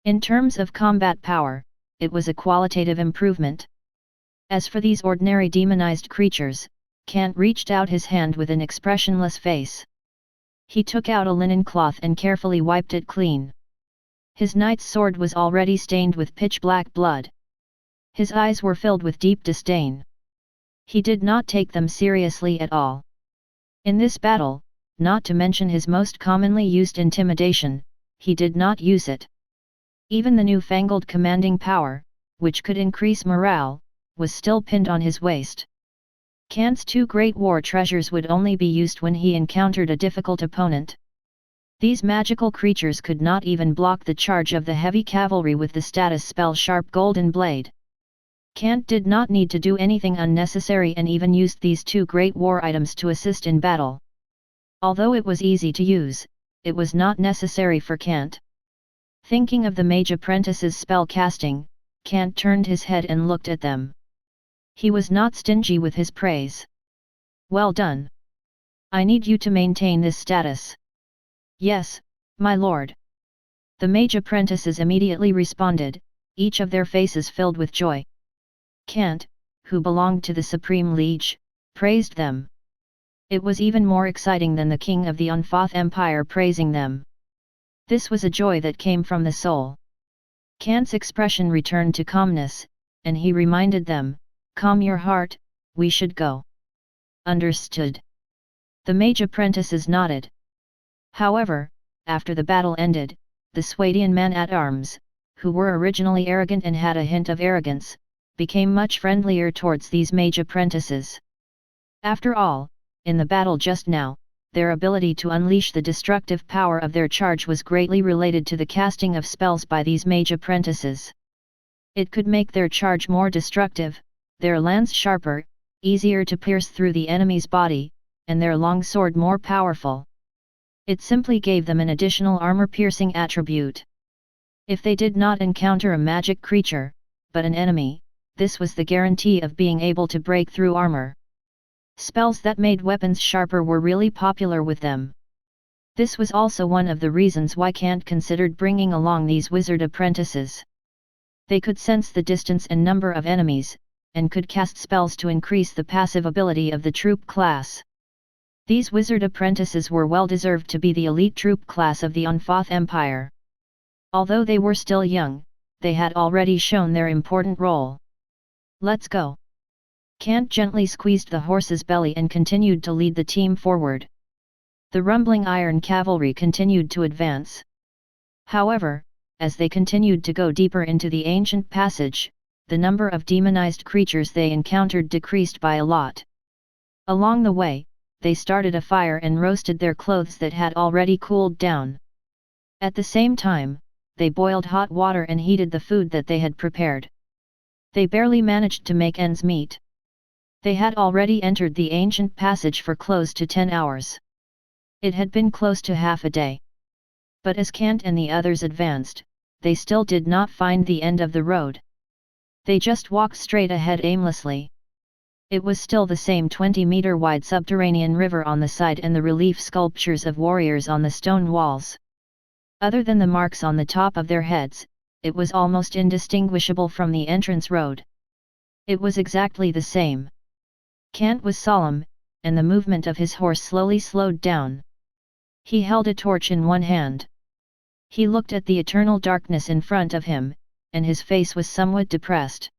In terms of combat power, it was a qualitative improvement. As for these ordinary demonized creatures, Kent reached out his hand with an expressionless face. He took out a linen cloth and carefully wiped it clean. His knight's sword was already stained with pitch-black blood. His eyes were filled with deep disdain. He did not take them seriously at all. In this battle, not to mention his most commonly used intimidation, he did not use it. Even the newfangled commanding power, which could increase morale, was still pinned on his waist. Kent's two great war treasures would only be used when he encountered a difficult opponent. These magical creatures could not even block the charge of the heavy cavalry with the status spell Sharp Golden Blade. Kent did not need to do anything unnecessary and even used these two great war items to assist in battle. Although it was easy to use, it was not necessary for Kent. Thinking of the Mage Apprentices' spell casting, Kent turned his head and looked at them. He was not stingy with his praise. Well done. I need you to maintain this status. Yes, my lord. The Mage Apprentices immediately responded, each of their faces filled with joy. Kent, who belonged to the Supreme Liege, praised them. It was even more exciting than the king of the Unfoth Empire praising them. This was a joy that came from the soul. Kent's expression returned to calmness, and he reminded them, "Calm your heart, we should go." Understood. The Mage Apprentices nodded. However, after the battle ended, the Swadian men-at-arms, who were originally arrogant and had a hint of arrogance, became much friendlier towards these Mage Apprentices. After all, in the battle just now, their ability to unleash the destructive power of their charge was greatly related to the casting of spells by these Mage Apprentices. It could make their charge more destructive, their lance sharper, easier to pierce through the enemy's body, and their long sword more powerful. It simply gave them an additional armor-piercing attribute. If they did not encounter a magic creature, but an enemy, this was the guarantee of being able to break through armor. Spells that made weapons sharper were really popular with them. This was also one of the reasons why Kant considered bringing along these wizard apprentices. They could sense the distance and number of enemies, and could cast spells to increase the passive ability of the troop class. These wizard apprentices were well deserved to be the elite troop class of the Onfoth Empire. Although they were still young, they had already shown their important role. Let's go. Kant gently squeezed the horse's belly and continued to lead the team forward. The rumbling iron cavalry continued to advance. However, as they continued to go deeper into the ancient passage, the number of demonized creatures they encountered decreased by a lot. Along the way, they started a fire and roasted their clothes that had already cooled down. At the same time, they boiled hot water and heated the food that they had prepared. They barely managed to make ends meet. They had already entered the ancient passage for close to 10 hours. It had been close to half a day. But as Kant and the others advanced, they still did not find the end of the road. They just walked straight ahead aimlessly. It was still the same 20-meter wide subterranean river on the side and the relief sculptures of warriors on the stone walls. Other than the marks on the top of their heads, it was almost indistinguishable from the entrance road. It was exactly the same. Kant was solemn, and the movement of his horse slowly slowed down. He held a torch in one hand. He looked at the eternal darkness in front of him, and his face was somewhat depressed.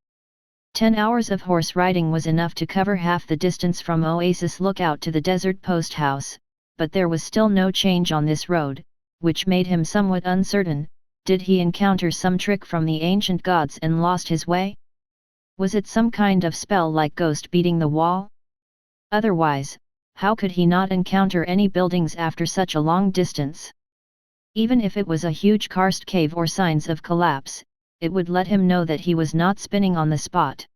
10 hours of horse riding was enough to cover half the distance from Oasis Lookout to the desert post house, but there was still no change on this road, which made him somewhat uncertain. Did he encounter some trick from the ancient gods and lost his way? Was it some kind of spell like ghost beating the wall? Otherwise, how could he not encounter any buildings after such a long distance? Even if it was a huge karst cave or signs of collapse, it would let him know that he was not spinning on the spot.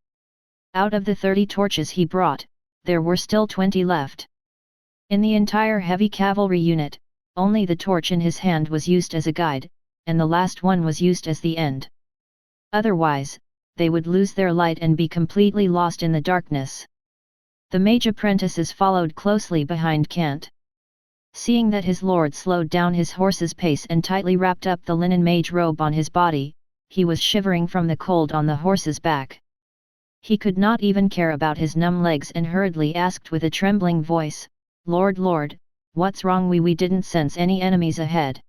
Out of the 30 torches he brought, there were still 20 left. In the entire heavy cavalry unit, only the torch in his hand was used as a guide, and the last one was used as the end. Otherwise, they would lose their light and be completely lost in the darkness. The mage apprentices followed closely behind Kant. Seeing that his lord slowed down his horse's pace and tightly wrapped up the linen mage robe on his body, he was shivering from the cold on the horse's back. He could not even care about his numb legs and hurriedly asked with a trembling voice, "Lord, Lord, what's wrong? We didn't sense any enemies ahead."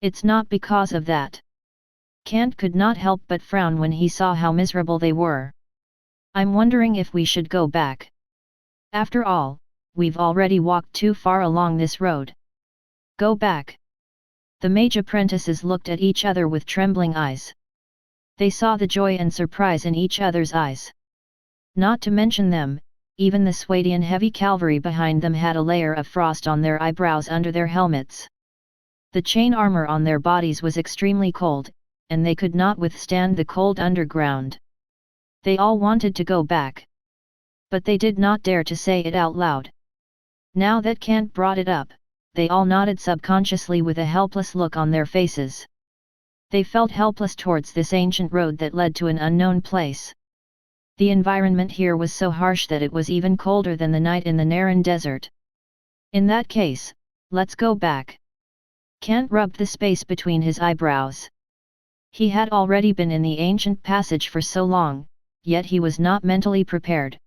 "It's not because of that." Kant could not help but frown when he saw how miserable they were. "I'm wondering if we should go back. After all, we've already walked too far along this road." "Go back?" The mage apprentices looked at each other with trembling eyes. They saw the joy and surprise in each other's eyes. Not to mention them, even the Swadian heavy cavalry behind them had a layer of frost on their eyebrows under their helmets. The chain armor on their bodies was extremely cold, and they could not withstand the cold underground. They all wanted to go back. But they did not dare to say it out loud. Now that Kant brought it up, they all nodded subconsciously with a helpless look on their faces. They felt helpless towards this ancient road that led to an unknown place. The environment here was so harsh that it was even colder than the night in the Naran desert. "In that case, let's go back." Kant rubbed the space between his eyebrows. He had already been in the ancient passage for so long, yet he was not mentally prepared.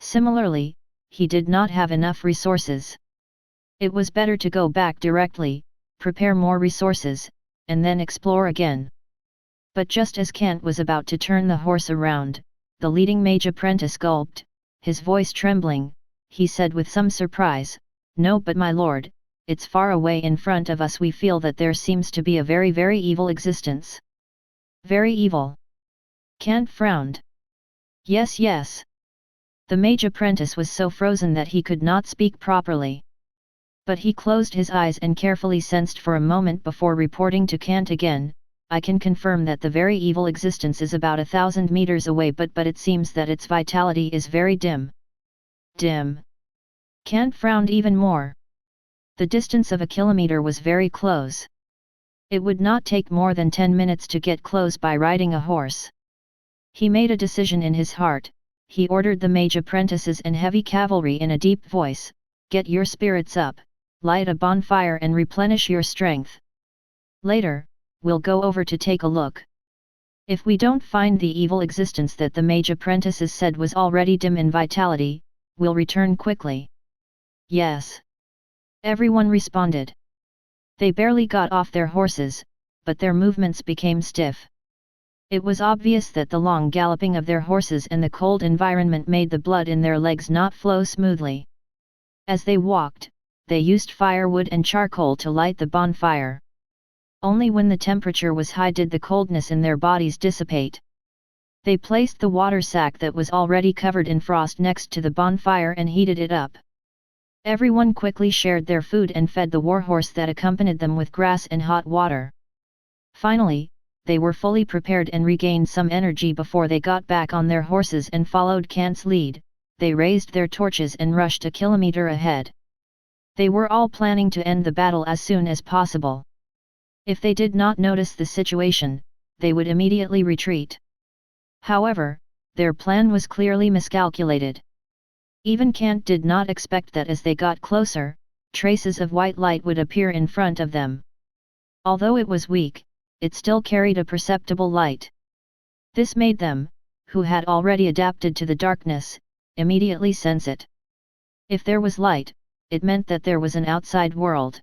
Similarly, he did not have enough resources. It was better to go back directly, prepare more resources, and then explore again. But just as Kant was about to turn the horse around, the leading mage apprentice gulped, his voice trembling. He said with some surprise, "No, but my lord, it's far away in front of us. We feel that there seems to be a very, very evil existence." "Very evil?" Kant frowned. "Yes, yes." The mage apprentice was so frozen that he could not speak properly. But he closed his eyes and carefully sensed for a moment before reporting to Kant again, "I can confirm that the very evil existence is about 1,000 meters away, but it seems that its vitality is very dim." "Dim?" Kant frowned even more. The distance of a kilometer was very close. It would not take more than 10 minutes to get close by riding a horse. He made a decision in his heart. He ordered the mage apprentices and heavy cavalry in a deep voice, "Get your spirits up, light a bonfire and replenish your strength. Later, we'll go over to take a look. If we don't find the evil existence that the mage apprentices said was already dim in vitality, we'll return quickly." "Yes." Everyone responded. They barely got off their horses, but their movements became stiff. It was obvious that the long galloping of their horses and the cold environment made the blood in their legs not flow smoothly. As they walked, they used firewood and charcoal to light the bonfire. Only when the temperature was high did the coldness in their bodies dissipate. They placed the water sack that was already covered in frost next to the bonfire and heated it up. Everyone quickly shared their food and fed the warhorse that accompanied them with grass and hot water. Finally, they were fully prepared and regained some energy before they got back on their horses and followed Kant's lead. They raised their torches and rushed a kilometer ahead. They were all planning to end the battle as soon as possible. If they did not notice the situation, they would immediately retreat. However, their plan was clearly miscalculated. Even Kant did not expect that as they got closer, traces of white light would appear in front of them. Although it was weak, it still carried a perceptible light. This made them, who had already adapted to the darkness, immediately sense it. If there was light, it meant that there was an outside world.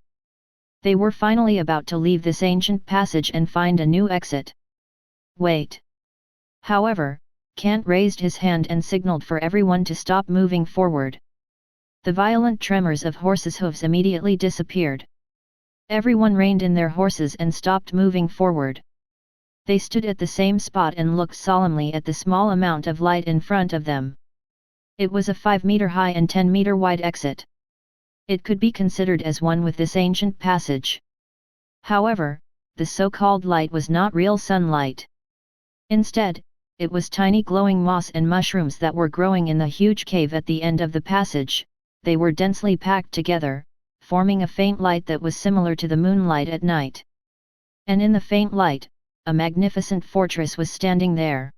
They were finally about to leave this ancient passage and find a new exit. "Wait!" However, Kant raised his hand and signaled for everyone to stop moving forward. The violent tremors of horses' hooves immediately disappeared. Everyone reined in their horses and stopped moving forward. They stood at the same spot and looked solemnly at the small amount of light in front of them. It was a 5-meter high and 10-meter wide exit. It could be considered as one with this ancient passage. However, the so-called light was not real sunlight. Instead, it was tiny glowing moss and mushrooms that were growing in the huge cave at the end of the passage. They were densely packed together, forming a faint light that was similar to the moonlight at night. And in the faint light, a magnificent fortress was standing there.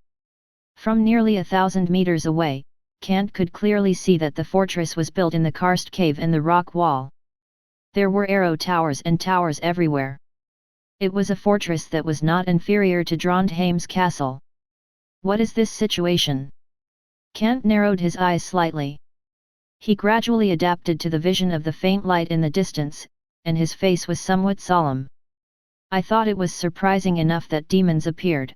From nearly 1,000 meters away, Kant could clearly see that the fortress was built in the karst cave and the rock wall. There were arrow towers and towers everywhere. It was a fortress that was not inferior to Trondheim's castle. What is this situation? Kant narrowed his eyes slightly. He gradually adapted to the vision of the faint light in the distance, and his face was somewhat solemn. "I thought it was surprising enough that demons appeared.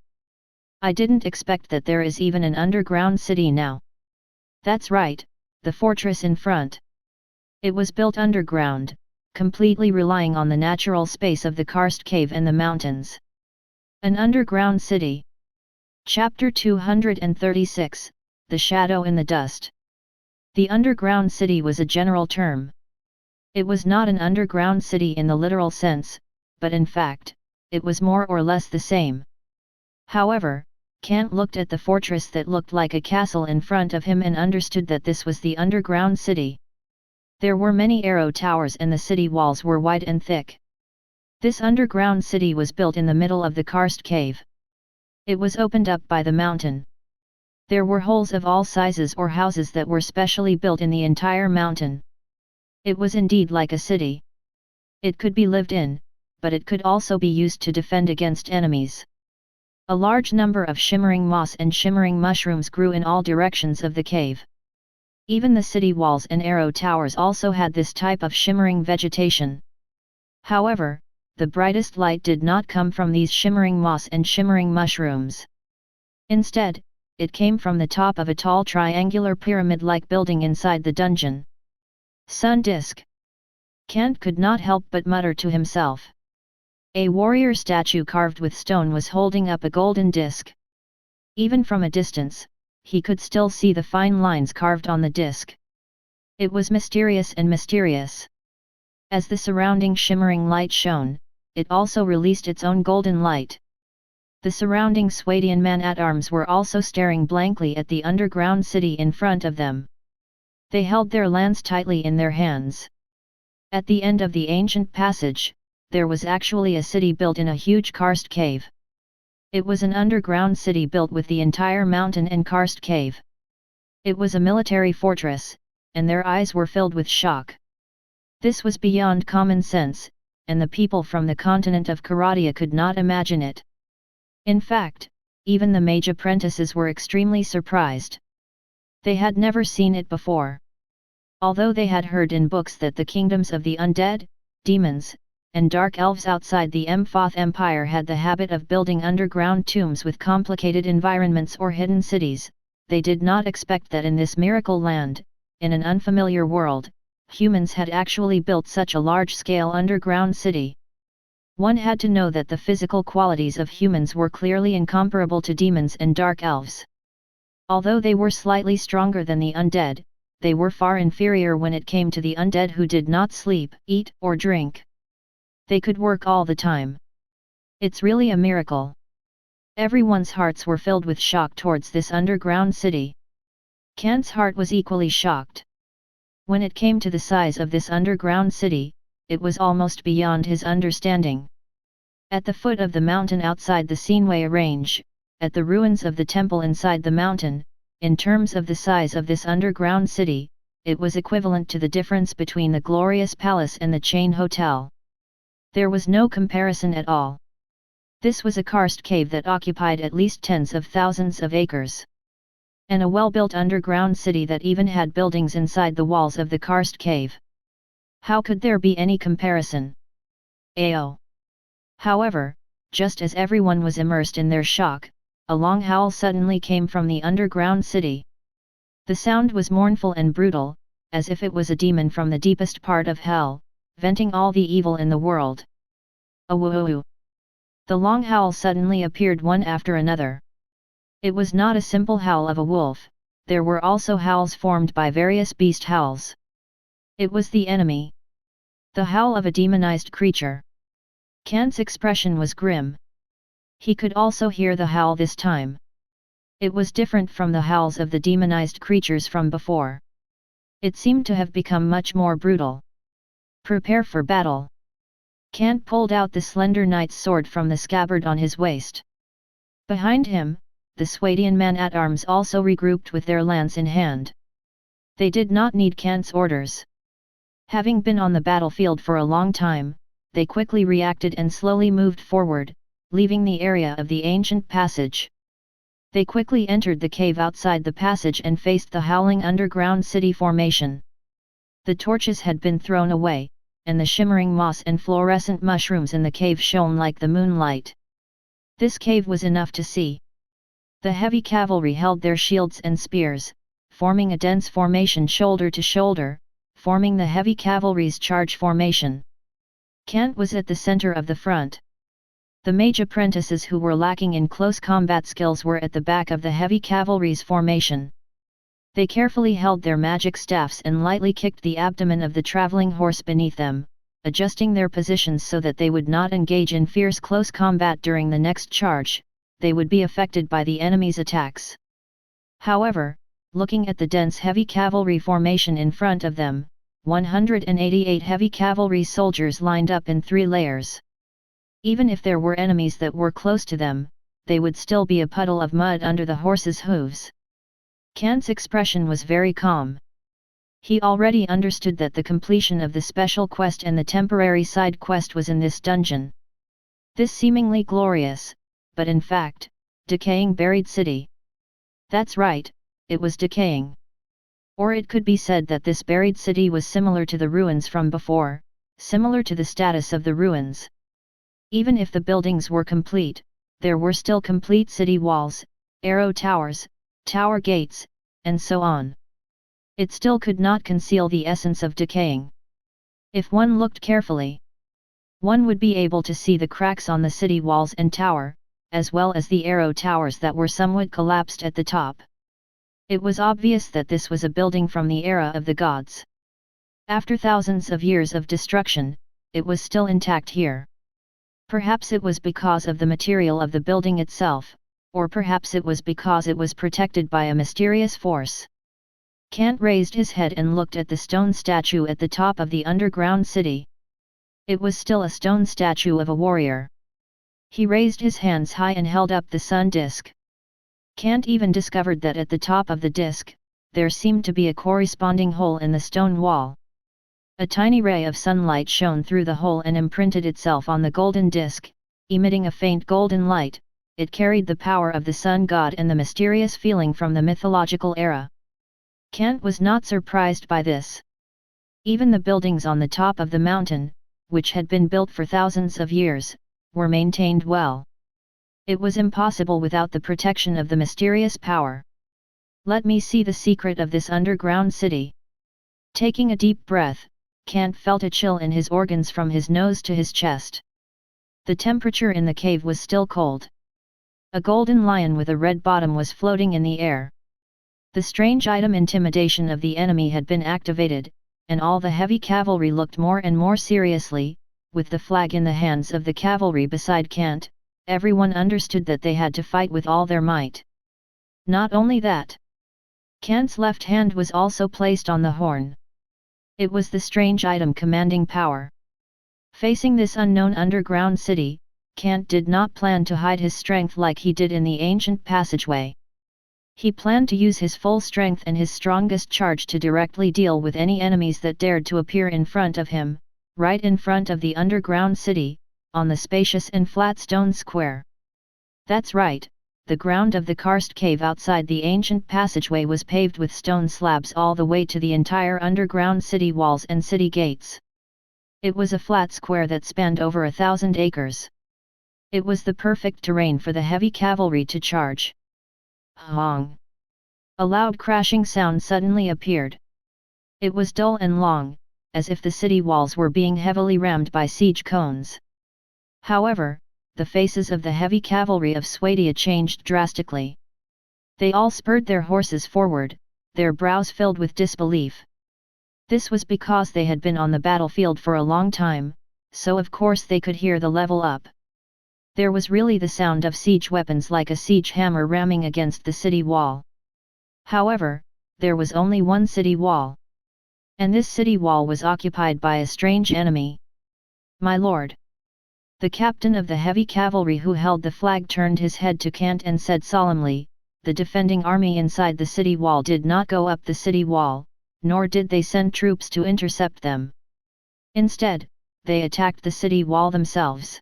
I didn't expect that there is even an underground city now." "That's right, the fortress in front. It was built underground, completely relying on the natural space of the karst cave and the mountains. An underground city." Chapter 236, The Shadow in the Dust. The underground city was a general term. It was not an underground city in the literal sense, but in fact, it was more or less the same. However, Kant looked at the fortress that looked like a castle in front of him and understood that this was the underground city. There were many arrow towers and the city walls were wide and thick. This underground city was built in the middle of the karst cave. It was opened up by the mountain. There were holes of all sizes or houses that were specially built in the entire mountain. It was indeed like a city. It could be lived in, but it could also be used to defend against enemies. A large number of shimmering moss and shimmering mushrooms grew in all directions of the cave. Even the city walls and arrow towers also had this type of shimmering vegetation. However, the brightest light did not come from these shimmering moss and shimmering mushrooms. Instead, it came from the top of a tall triangular pyramid-like building inside the dungeon. "Sun disk." Kant could not help but mutter to himself. A warrior statue carved with stone was holding up a golden disc. Even from a distance, he could still see the fine lines carved on the disc. It was mysterious and mysterious. As the surrounding shimmering light shone, it also released its own golden light. The surrounding Swadian man-at-arms were also staring blankly at the underground city in front of them. They held their lands tightly in their hands. At the end of the ancient passage, there was actually a city built in a huge karst cave. It was an underground city built with the entire mountain and karst cave. It was a military fortress, and their eyes were filled with shock. This was beyond common sense, and the people from the continent of Karadia could not imagine it. In fact, even the Mage apprentices were extremely surprised. They had never seen it before. Although they had heard in books that the kingdoms of the undead, demons, and dark elves outside the Emphoth Empire had the habit of building underground tombs with complicated environments or hidden cities, they did not expect that in this miracle land, in an unfamiliar world, humans had actually built such a large-scale underground city. One had to know that the physical qualities of humans were clearly incomparable to demons and dark elves. Although they were slightly stronger than the undead, they were far inferior when it came to the undead who did not sleep, eat, or drink. They could work all the time. It's really a miracle. Everyone's hearts were filled with shock towards this underground city. Kant's heart was equally shocked. When it came to the size of this underground city, it was almost beyond his understanding. At the foot of the mountain outside the Sinway range, at the ruins of the temple inside the mountain, in terms of the size of this underground city, it was equivalent to the difference between the glorious palace and the chain hotel. There was no comparison at all. This was a karst cave that occupied at least tens of thousands of acres. And a well-built underground city that even had buildings inside the walls of the karst cave. How could there be any comparison? Ao. However, just as everyone was immersed in their shock, a long howl suddenly came from the underground city. The sound was mournful and brutal, as if it was a demon from the deepest part of hell, venting all the evil in the world. Awoo! The long howl suddenly appeared one after another. It was not a simple howl of a wolf, there were also howls formed by various beast howls. It was the enemy. The howl of a demonized creature. Kant's expression was grim. He could also hear the howl this time. It was different from the howls of the demonized creatures from before. It seemed to have become much more brutal. Prepare for battle. Kant pulled out the slender knight's sword from the scabbard on his waist. Behind him, the Swadian man-at-arms also regrouped with their lance in hand. They did not need Kant's orders. Having been on the battlefield for a long time, they quickly reacted and slowly moved forward, leaving the area of the ancient passage. They quickly entered the cave outside the passage and faced the howling underground city formation. The torches had been thrown away, and the shimmering moss and fluorescent mushrooms in the cave shone like the moonlight. This cave was enough to see. The heavy cavalry held their shields and spears, forming a dense formation shoulder to shoulder, forming the heavy cavalry's charge formation. Kant was at the center of the front. The mage apprentices who were lacking in close combat skills were at the back of the heavy cavalry's formation. They carefully held their magic staffs and lightly kicked the abdomen of the traveling horse beneath them, adjusting their positions so that they would not engage in fierce close combat during the next charge. They would be affected by the enemy's attacks. However, looking at the dense heavy cavalry formation in front of them, 188 heavy cavalry soldiers lined up in 3 layers. Even if there were enemies that were close to them, they would still be a puddle of mud under the horses' hooves. Kant's expression was very calm. He already understood that the completion of the special quest and the temporary side quest was in this dungeon. This seemingly glorious, but in fact, decaying buried city. That's right, it was decaying. Or it could be said that this buried city was similar to the ruins from before, similar to the status of the ruins. Even if the buildings were complete, there were still complete city walls, arrow towers, tower gates, and so on. It still could not conceal the essence of decaying. If one looked carefully, one would be able to see the cracks on the city walls and tower, as well as the arrow towers that were somewhat collapsed at the top. It was obvious that this was a building from the era of the gods. After thousands of years of destruction, it was still intact here. Perhaps it was because of the material of the building itself, or perhaps it was because it was protected by a mysterious force. Kant raised his head and looked at the stone statue at the top of the underground city. It was still a stone statue of a warrior. He raised his hands high and held up the sun disk. Kant even discovered that at the top of the disk, there seemed to be a corresponding hole in the stone wall. A tiny ray of sunlight shone through the hole and imprinted itself on the golden disk, emitting a faint golden light. It carried the power of the sun god and the mysterious feeling from the mythological era. Kant was not surprised by this. Even the buildings on the top of the mountain, which had been built for thousands of years, were maintained well. It was impossible without the protection of the mysterious power. Let me see the secret of this underground city. Taking a deep breath, Kant felt a chill in his organs from his nose to his chest. The temperature in the cave was still cold. A golden lion with a red bottom was floating in the air. The strange item intimidation of the enemy had been activated, and all the heavy cavalry looked more and more seriously. With the flag in the hands of the cavalry beside Kant, everyone understood that they had to fight with all their might. Not only that, Kant's left hand was also placed on the horn. It was the strange item commanding power. Facing this unknown underground city, Kant did not plan to hide his strength like he did in the ancient passageway. He planned to use his full strength and his strongest charge to directly deal with any enemies that dared to appear in front of him, right in front of the underground city, on the spacious and flat stone square. That's right, the ground of the karst cave outside the ancient passageway was paved with stone slabs all the way to the entire underground city walls and city gates. It was a flat square that spanned over 1,000 acres. It was the perfect terrain for the heavy cavalry to charge. Hong! A loud crashing sound suddenly appeared. It was dull and long, as if the city walls were being heavily rammed by siege cones. However, the faces of the heavy cavalry of Swadia changed drastically. They all spurred their horses forward, their brows filled with disbelief. This was because they had been on the battlefield for a long time, so of course they could hear the level up. There was really the sound of siege weapons like a siege hammer ramming against the city wall. However, there was only one city wall. And this city wall was occupied by a strange enemy. My lord! The captain of the heavy cavalry who held the flag turned his head to Kant and said solemnly, the defending army inside the city wall did not go up the city wall, nor did they send troops to intercept them. Instead, they attacked the city wall themselves.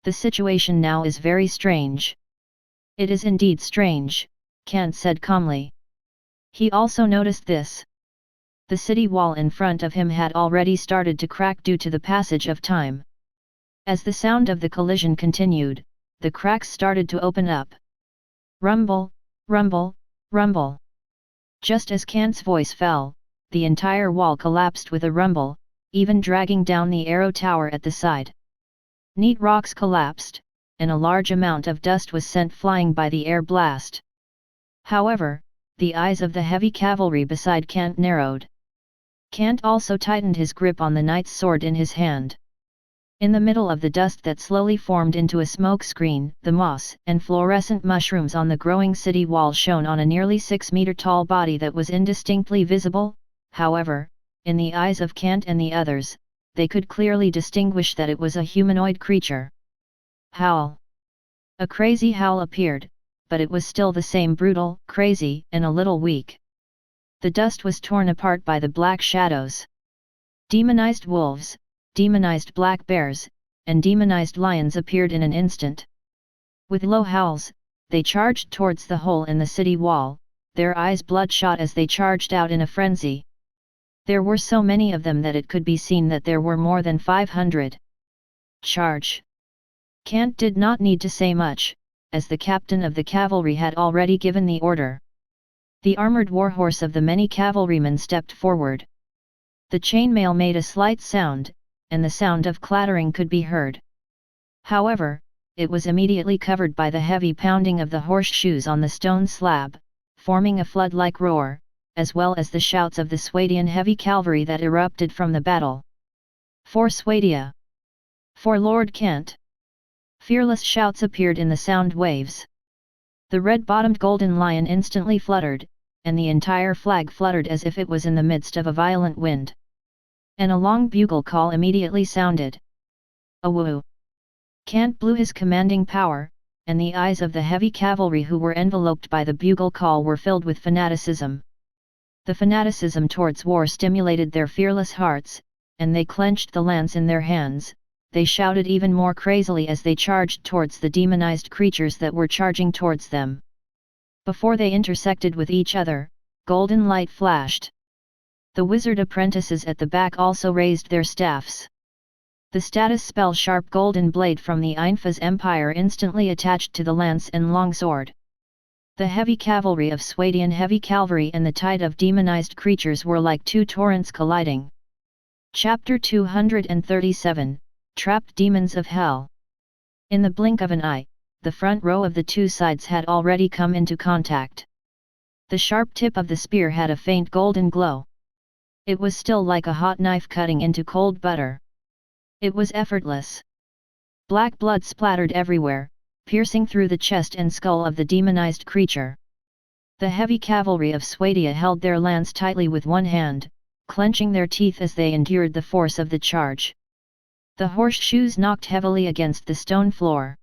The situation now is very strange. It is indeed strange, Kant said calmly. He also noticed this. The city wall in front of him had already started to crack due to the passage of time. As the sound of the collision continued, the cracks started to open up. Rumble, rumble, rumble. Just as Kant's voice fell, the entire wall collapsed with a rumble, even dragging down the arrow tower at the side. Neat rocks collapsed, and a large amount of dust was sent flying by the air blast. However, the eyes of the heavy cavalry beside Kant narrowed. Kant also tightened his grip on the knight's sword in his hand. In the middle of the dust that slowly formed into a smoke screen, the moss and fluorescent mushrooms on the growing city wall shone on a nearly 6-meter-tall body that was indistinctly visible. However, in the eyes of Kant and the others, they could clearly distinguish that it was a humanoid creature. Howl! A crazy howl appeared, but it was still the same brutal, crazy, and a little weak. The dust was torn apart by the black shadows. Demonized wolves, demonized black bears, and demonized lions appeared in an instant. With low howls, they charged towards the hole in the city wall, their eyes bloodshot as they charged out in a frenzy. There were so many of them that it could be seen that there were more than 500. Charge! Kant did not need to say much, as the captain of the cavalry had already given the order. The armored warhorse of the many cavalrymen stepped forward. The chainmail made a slight sound, and the sound of clattering could be heard. However, it was immediately covered by the heavy pounding of the horseshoes on the stone slab, forming a flood-like roar, as well as the shouts of the Swadian heavy cavalry that erupted from the battle. For Swadia! For Lord Kent! Fearless shouts appeared in the sound waves. The red-bottomed golden lion instantly fluttered, and the entire flag fluttered as if it was in the midst of a violent wind. And a long bugle call immediately sounded. A woo! Kant blew his commanding power, and the eyes of the heavy cavalry who were enveloped by the bugle call were filled with fanaticism. The fanaticism towards war stimulated their fearless hearts, and they clenched the lance in their hands. They shouted even more crazily as they charged towards the demonized creatures that were charging towards them. Before they intersected with each other, golden light flashed. The wizard apprentices at the back also raised their staffs. The status spell sharp golden blade from the Einfas Empire instantly attached to the lance and longsword. The heavy cavalry of Swadian heavy cavalry and the tide of demonized creatures were like two torrents colliding. Chapter 237, Trapped Demons of Hell. In the blink of an eye, the front row of the two sides had already come into contact. The sharp tip of the spear had a faint golden glow. It was still like a hot knife cutting into cold butter. It was effortless. Black blood splattered everywhere, piercing through the chest and skull of the demonized creature. The heavy cavalry of Swadia held their lance tightly with one hand, clenching their teeth as they endured the force of the charge. The horseshoes knocked heavily against the stone floor.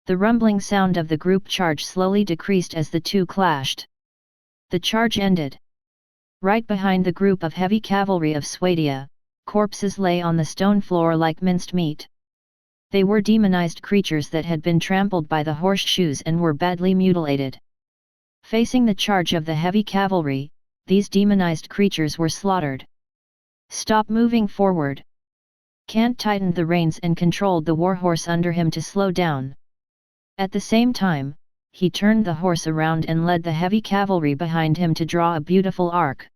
The rumbling sound of the group charge slowly decreased as the two clashed. The charge ended. Right behind the group of heavy cavalry of Swadia, corpses lay on the stone floor like minced meat. They were demonized creatures that had been trampled by the horseshoes and were badly mutilated. Facing the charge of the heavy cavalry, these demonized creatures were slaughtered. Stop moving forward. Kant tightened the reins and controlled the warhorse under him to slow down. At the same time, he turned the horse around and led the heavy cavalry behind him to draw a beautiful arc.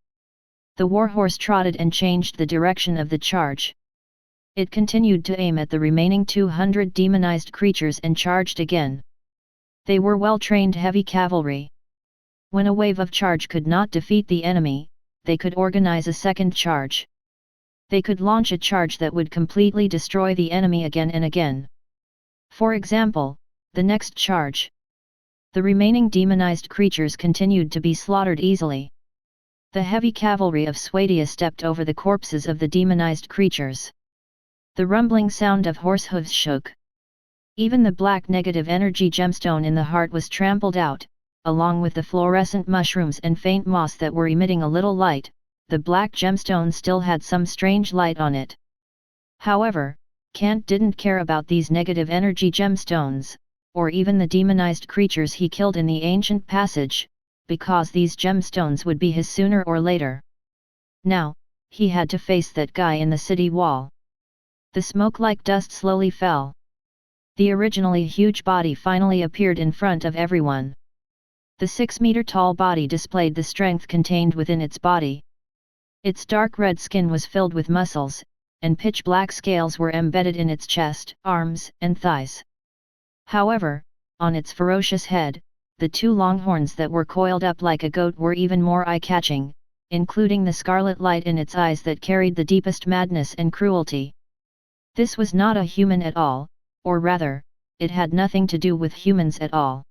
The warhorse trotted and changed the direction of the charge. It continued to aim at the remaining 200 demonized creatures and charged again. They were well-trained heavy cavalry. When a wave of charge could not defeat the enemy, they could organize a second charge. They could launch a charge that would completely destroy the enemy again and again. For example, the next charge. The remaining demonized creatures continued to be slaughtered easily. The heavy cavalry of Swadia stepped over the corpses of the demonized creatures. The rumbling sound of horse hooves shook. Even the black negative energy gemstone in the heart was trampled out, along with the fluorescent mushrooms and faint moss that were emitting a little light. The black gemstone still had some strange light on it. However, Kant didn't care about these negative energy gemstones, or even the demonized creatures he killed in the ancient passage, because these gemstones would be his sooner or later. Now, he had to face that guy in the city wall. The smoke like dust slowly fell. The originally huge body finally appeared in front of everyone. The 6-meter-tall body displayed the strength contained within its body. Its dark red skin was filled with muscles, and pitch-black scales were embedded in its chest, arms, and thighs. However, on its ferocious head, the two long horns that were coiled up like a goat were even more eye-catching, including the scarlet light in its eyes that carried the deepest madness and cruelty. This was not a human at all, or rather, it had nothing to do with humans at all.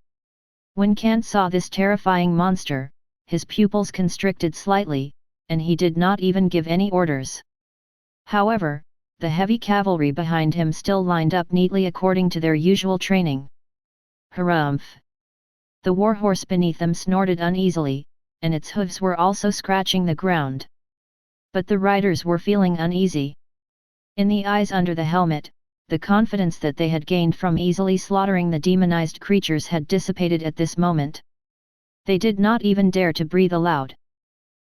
When Kant saw this terrifying monster, his pupils constricted slightly, and he did not even give any orders. However, the heavy cavalry behind him still lined up neatly according to their usual training. Harumph! The warhorse beneath them snorted uneasily, and its hooves were also scratching the ground. But the riders were feeling uneasy. In the eyes under the helmet, the confidence that they had gained from easily slaughtering the demonized creatures had dissipated at this moment. They did not even dare to breathe aloud.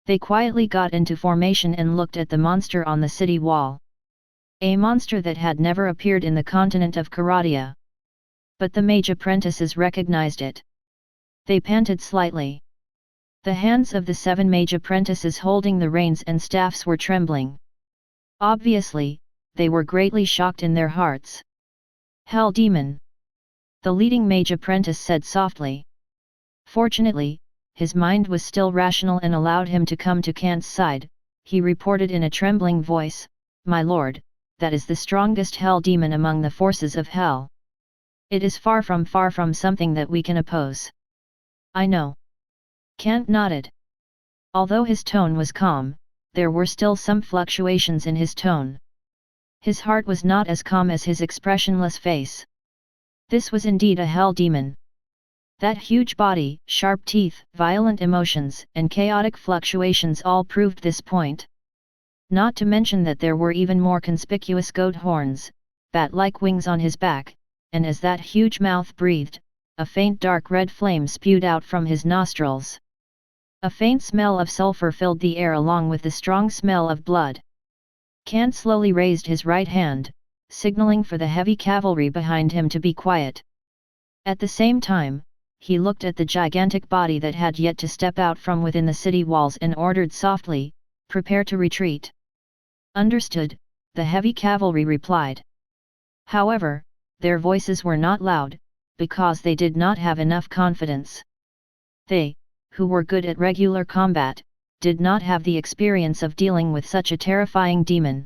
They quietly got into formation and looked at the monster on the city wall. A monster that had never appeared in the continent of Karadia. But the mage apprentices recognized it. They panted slightly. The hands of the 7 mage apprentices holding the reins and staffs were trembling. Obviously, they were greatly shocked in their hearts. Hell demon! The leading mage apprentice said softly. Fortunately, his mind was still rational and allowed him to come to Kant's side. He reported in a trembling voice, "My lord, that is the strongest hell demon among the forces of hell. It is far from something that we can oppose." "I know." Kant nodded. Although his tone was calm, there were still some fluctuations in his tone. His heart was not as calm as his expressionless face. This was indeed a hell demon. That huge body, sharp teeth, violent emotions, and chaotic fluctuations all proved this point. Not to mention that there were even more conspicuous goat horns, bat-like wings on his back, and as that huge mouth breathed, a faint dark red flame spewed out from his nostrils. A faint smell of sulfur filled the air along with the strong smell of blood. Kant slowly raised his right hand, signaling for the heavy cavalry behind him to be quiet. At the same time, he looked at the gigantic body that had yet to step out from within the city walls and ordered softly, "Prepare to retreat." "Understood," the heavy cavalry replied. However, their voices were not loud, because they did not have enough confidence. They, who were good at regular combat, did not have the experience of dealing with such a terrifying demon.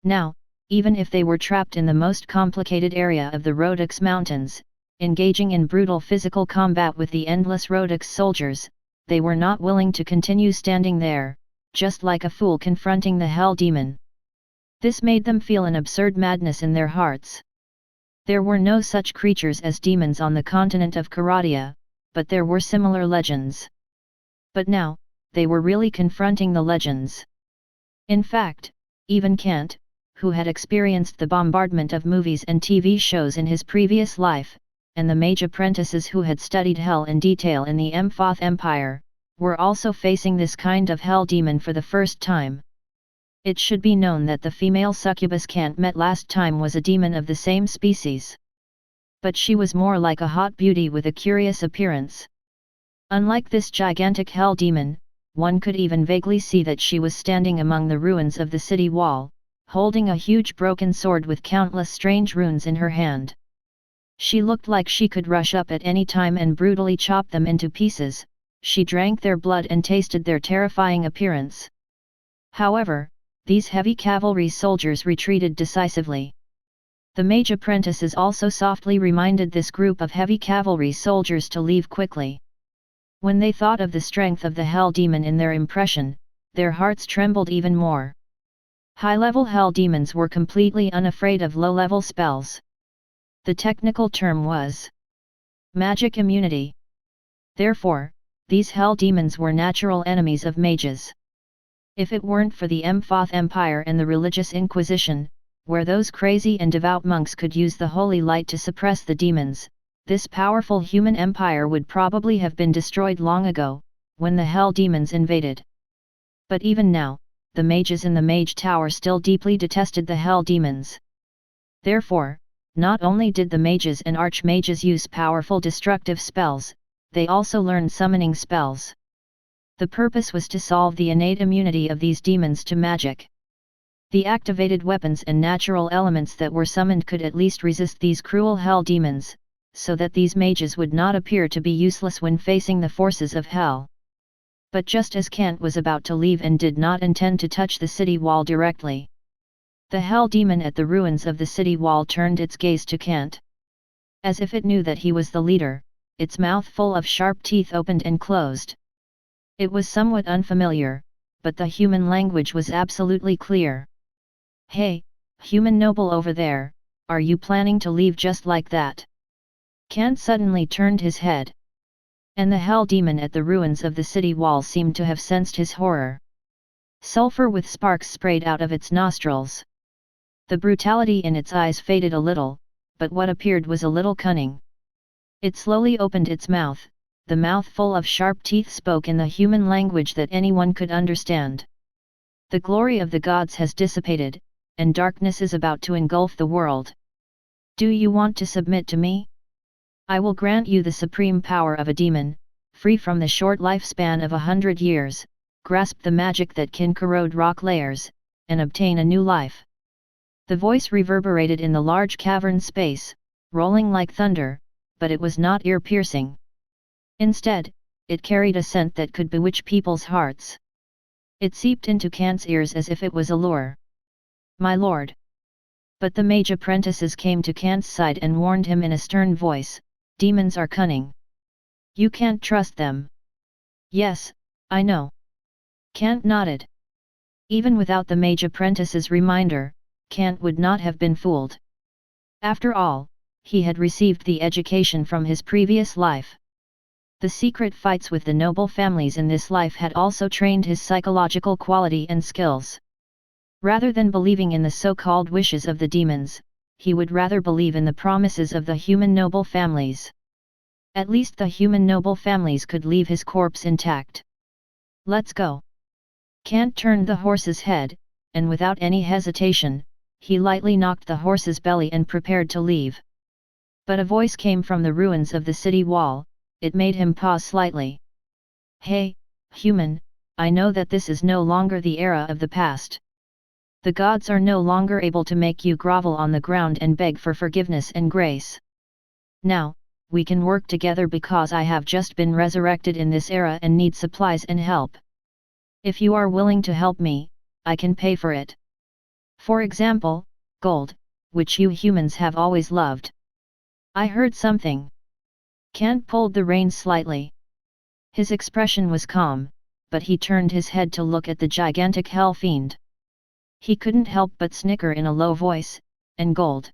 Now, even if they were trapped in the most complicated area of the Rhodix Mountains, engaging in brutal physical combat with the endless Rhodix soldiers, they were not willing to continue standing there, just like a fool confronting the hell demon. This made them feel an absurd madness in their hearts. There were no such creatures as demons on the continent of Karadia, but there were similar legends. But now, they were really confronting the legends. In fact, even Kant, who had experienced the bombardment of movies and TV shows in his previous life, and the Mage apprentices who had studied hell in detail in the Emphoth Empire, were also facing this kind of hell demon for the first time. It should be known that the female succubus Kant met last time was a demon of the same species. But she was more like a hot beauty with a curious appearance. Unlike this gigantic hell demon, one could even vaguely see that she was standing among the ruins of the city wall, holding a huge broken sword with countless strange runes in her hand. She looked like she could rush up at any time and brutally chop them into pieces. She drank their blood and tasted their terrifying appearance. However, these heavy cavalry soldiers retreated decisively. The Mage apprentices also softly reminded this group of heavy cavalry soldiers to leave quickly. When they thought of the strength of the hell demon in their impression, their hearts trembled even more. High-level hell demons were completely unafraid of low-level spells. The technical term was magic immunity. Therefore, these hell demons were natural enemies of mages. If it weren't for the Emphoth Empire and the religious inquisition, where those crazy and devout monks could use the holy light to suppress the demons, this powerful human empire would probably have been destroyed long ago, when the hell demons invaded. But even now, the mages in the Mage Tower still deeply detested the hell demons. Therefore, not only did the mages and archmages use powerful destructive spells, they also learned summoning spells. The purpose was to solve the innate immunity of these demons to magic. The activated weapons and natural elements that were summoned could at least resist these cruel hell demons, so that these mages would not appear to be useless when facing the forces of hell. But just as Kant was about to leave and did not intend to touch the city wall directly, the hell demon at the ruins of the city wall turned its gaze to Kant. As if it knew that he was the leader, its mouth full of sharp teeth opened and closed. It was somewhat unfamiliar, but the human language was absolutely clear. "Hey, human noble over there, are you planning to leave just like that?" Kant suddenly turned his head. And the hell demon at the ruins of the city wall seemed to have sensed his horror. Sulfur with sparks sprayed out of its nostrils. The brutality in its eyes faded a little, but what appeared was a little cunning. It slowly opened its mouth. The mouth full of sharp teeth spoke in the human language that anyone could understand. "The glory of the gods has dissipated, and darkness is about to engulf the world. Do you want to submit to me? I will grant you the supreme power of a demon, free from the short lifespan of 100 years, grasp the magic that can corrode rock layers, and obtain a new life." The voice reverberated in the large cavern space, rolling like thunder, but it was not ear-piercing. Instead, it carried a scent that could bewitch people's hearts. It seeped into Kant's ears as if it was a lure. "My lord." But the Mage apprentices came to Kant's side and warned him in a stern voice, "Demons are cunning. You can't trust them." "Yes, I know. Kant nodded. Even without the Mage Apprentice's reminder, Kant would not have been fooled. After all, he had received the education from his previous life. The secret fights with the noble families in this life had also trained his psychological quality and skills. Rather than believing in the so-called wishes of the demons, he would rather believe in the promises of the human noble families. At least the human noble families could leave his corpse intact. Let's go. Kant turned the horse's head, and without any hesitation, he lightly knocked the horse's belly and prepared to leave. But a voice came from the ruins of the city wall. It made him pause slightly. Hey, human, I know that this is no longer the era of the past. The gods are no longer able to make you grovel on the ground and beg for forgiveness and grace. Now, we can work together because I have just been resurrected in this era and need supplies and help. If you are willing to help me, I can pay for it. For example, gold, which you humans have always loved. I heard something. Kant pulled the reins slightly. His expression was calm, but he turned his head to look at the gigantic hell fiend. He couldn't help but snicker in a low voice, and gold.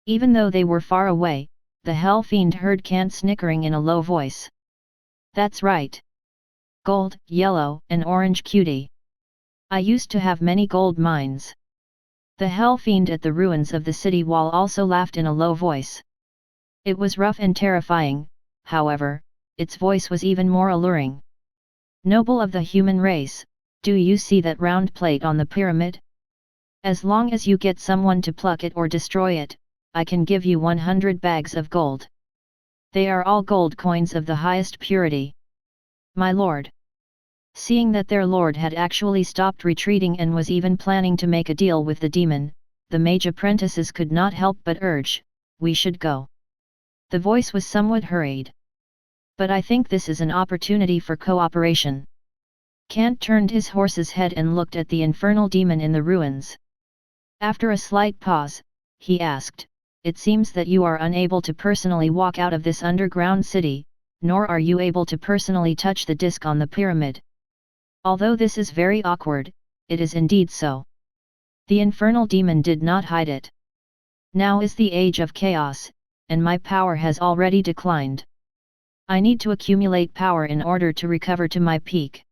Even though they were far away, the hell fiend heard Kant snickering in a low voice. That's right. Gold, yellow, and orange cutie. I used to have many gold mines. The hell fiend at the ruins of the city wall also laughed in a low voice. It was rough and terrifying, however, its voice was even more alluring. Noble of the human race, do you see that round plate on the pyramid? As long as you get someone to pluck it or destroy it, I can give you 100 bags of gold. They are all gold coins of the highest purity. My lord. Seeing that their lord had actually stopped retreating and was even planning to make a deal with the demon, the Mage Apprentices could not help but urge, we should go. The voice was somewhat hurried. But I think this is an opportunity for cooperation. Kant turned his horse's head and looked at the infernal demon in the ruins. After a slight pause, he asked, it seems that you are unable to personally walk out of this underground city, nor are you able to personally touch the disc on the pyramid. Although this is very awkward, it is indeed so. The infernal demon did not hide it. Now is the age of chaos, and my power has already declined. I need to accumulate power in order to recover to my peak.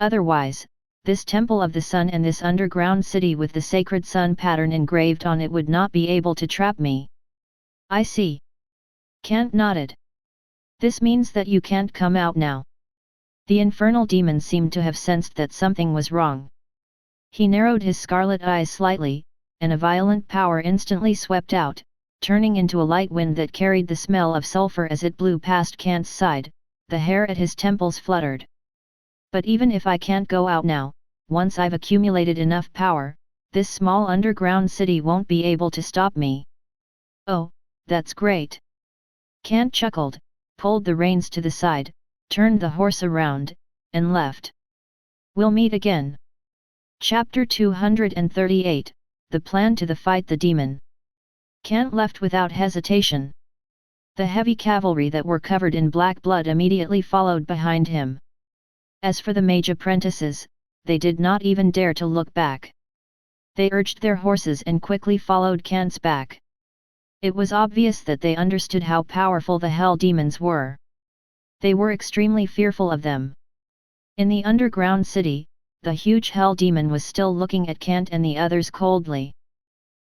Otherwise, this temple of the sun and this underground city with the sacred sun pattern engraved on it would not be able to trap me. I see. Kant nodded. This means that you can't come out now. The infernal demon seemed to have sensed that something was wrong. He narrowed his scarlet eyes slightly, and a violent power instantly swept out, turning into a light wind that carried the smell of sulfur as it blew past Kant's side. The hair at his temples fluttered. But even if I can't go out now, once I've accumulated enough power, this small underground city won't be able to stop me. Oh, that's great. Kant chuckled, pulled the reins to the side, turned the horse around, and left. We'll meet again. Chapter 238, The Plan to Fight the Demon. Kant left without hesitation. The heavy cavalry that were covered in black blood immediately followed behind him. As for the Mage Apprentices, they did not even dare to look back. They urged their horses and quickly followed Kant's back. It was obvious that they understood how powerful the hell demons were. They were extremely fearful of them. In the underground city, the huge hell demon was still looking at Kant and the others coldly.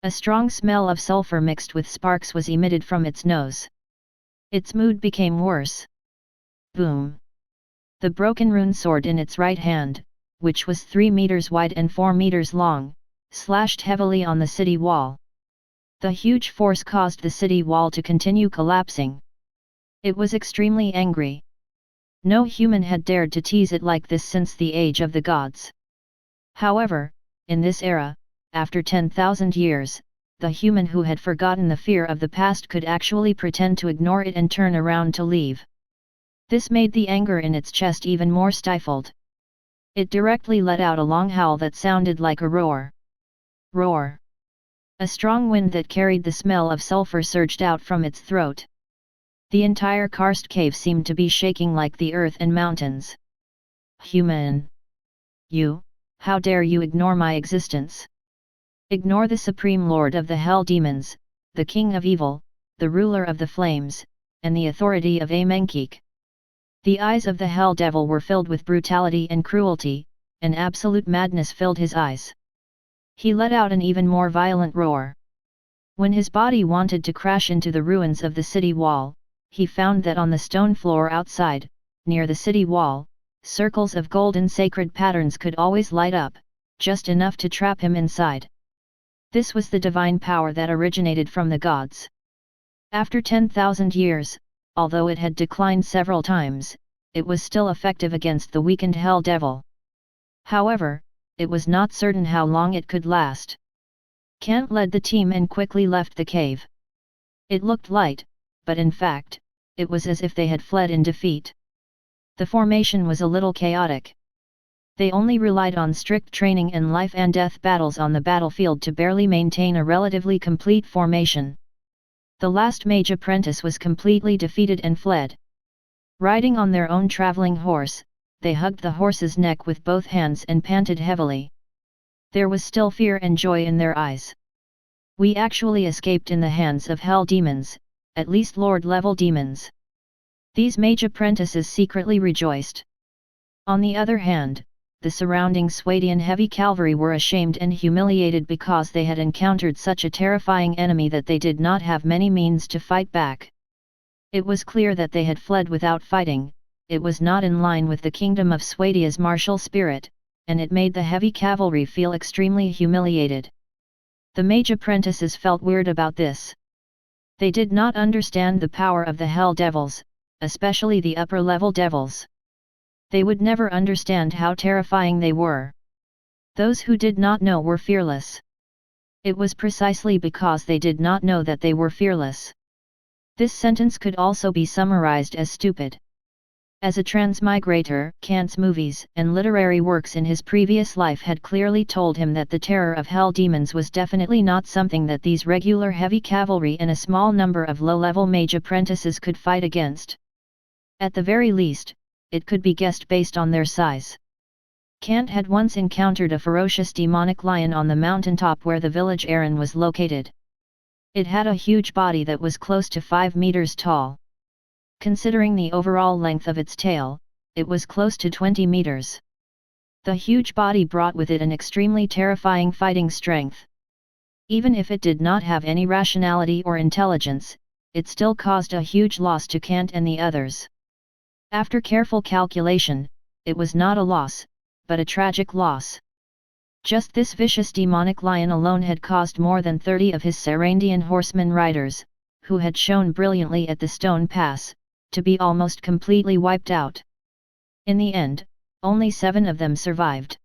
A strong smell of sulfur mixed with sparks was emitted from its nose. Its mood became worse. Boom! The broken rune sword in its right hand, which was 3 meters wide and 4 meters long, slashed heavily on the city wall. The huge force caused the city wall to continue collapsing. It was extremely angry. No human had dared to tease it like this since the age of the gods. However, in this era, after 10,000 years, the human who had forgotten the fear of the past could actually pretend to ignore it and turn around to leave. This made the anger in its chest even more stifled. It directly let out a long howl that sounded like a roar. Roar! A strong wind that carried the smell of sulfur surged out from its throat. The entire karst cave seemed to be shaking like the earth and mountains. Human! "You, how dare you ignore my existence? Ignore the Supreme Lord of the Hell Demons, the King of Evil, the ruler of the Flames, and the authority of Amenkik." The eyes of the Hell Devil were filled with brutality and cruelty, and absolute madness filled his eyes. He let out an even more violent roar. When his body wanted to crash into the ruins of the city wall, he found that on the stone floor outside, near the city wall, circles of golden sacred patterns could always light up, just enough to trap him inside. This was the divine power that originated from the gods. After 10,000 years, although it had declined several times, it was still effective against the weakened Hell Devil. However, it was not certain how long it could last. Kant led the team and quickly left the cave. It looked light, but in fact, it was as if they had fled in defeat. The formation was a little chaotic. They only relied on strict training and life and death battles on the battlefield to barely maintain a relatively complete formation. The last mage apprentice was completely defeated and fled. Riding on their own traveling horse, they hugged the horse's neck with both hands and panted heavily. There was still fear and joy in their eyes. "We actually escaped in the hands of hell demons, at least Lord-level demons." These mage apprentices secretly rejoiced. On the other hand, the surrounding Swadian heavy cavalry were ashamed and humiliated because they had encountered such a terrifying enemy that they did not have many means to fight back. It was clear that they had fled without fighting. It was not in line with the kingdom of Swadia's martial spirit, and it made the heavy cavalry feel extremely humiliated. The mage apprentices felt weird about this. They did not understand the power of the Hell Devils, especially the upper-level devils. They would never understand how terrifying they were. Those who did not know were fearless. It was precisely because they did not know that they were fearless. This sentence could also be summarized as stupid. As a transmigrator, Kant's movies and literary works in his previous life had clearly told him that the terror of hell demons was definitely not something that these regular heavy cavalry and a small number of low-level mage apprentices could fight against. At the very least, it could be guessed based on their size. Kant had once encountered a ferocious demonic lion on the mountaintop where the village Aaron was located. It had a huge body that was close to 5 meters tall. Considering the overall length of its tail, it was close to 20 meters. The huge body brought with it an extremely terrifying fighting strength. Even if it did not have any rationality or intelligence, it still caused a huge loss to Kant and the others. After careful calculation, it was not a loss, but a tragic loss. Just this vicious demonic lion alone had caused more than 30 of his Sarandian horsemen riders, who had shown brilliantly at the Stone Pass, to be almost completely wiped out. In the end, only 7 of them survived.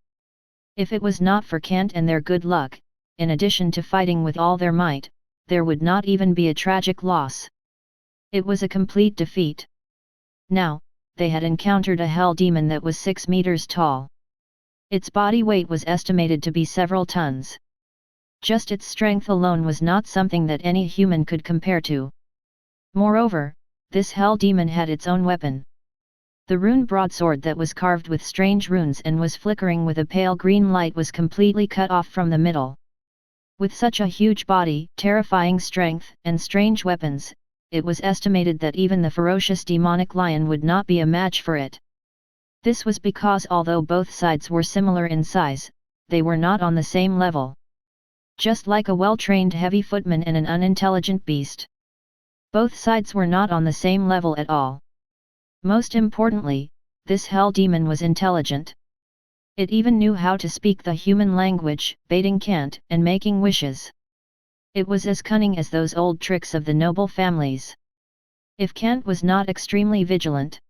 If it was not for Kant and their good luck, in addition to fighting with all their might, there would not even be a tragic loss. It was a complete defeat. Now, they had encountered a hell demon that was 6 meters tall. Its body weight was estimated to be several tons. Just its strength alone was not something that any human could compare to. Moreover, this hell demon had its own weapon. The rune broadsword that was carved with strange runes and was flickering with a pale green light was completely cut off from the middle. With such a huge body, terrifying strength, and strange weapons, it was estimated that even the ferocious demonic lion would not be a match for it. This was because although both sides were similar in size, they were not on the same level. Just like a well-trained heavy footman and an unintelligent beast. Both sides were not on the same level at all. Most importantly, this hell demon was intelligent. It even knew how to speak the human language, baiting Kant and making wishes. It was as cunning as those old tricks of the noble families. If Kant was not extremely vigilant,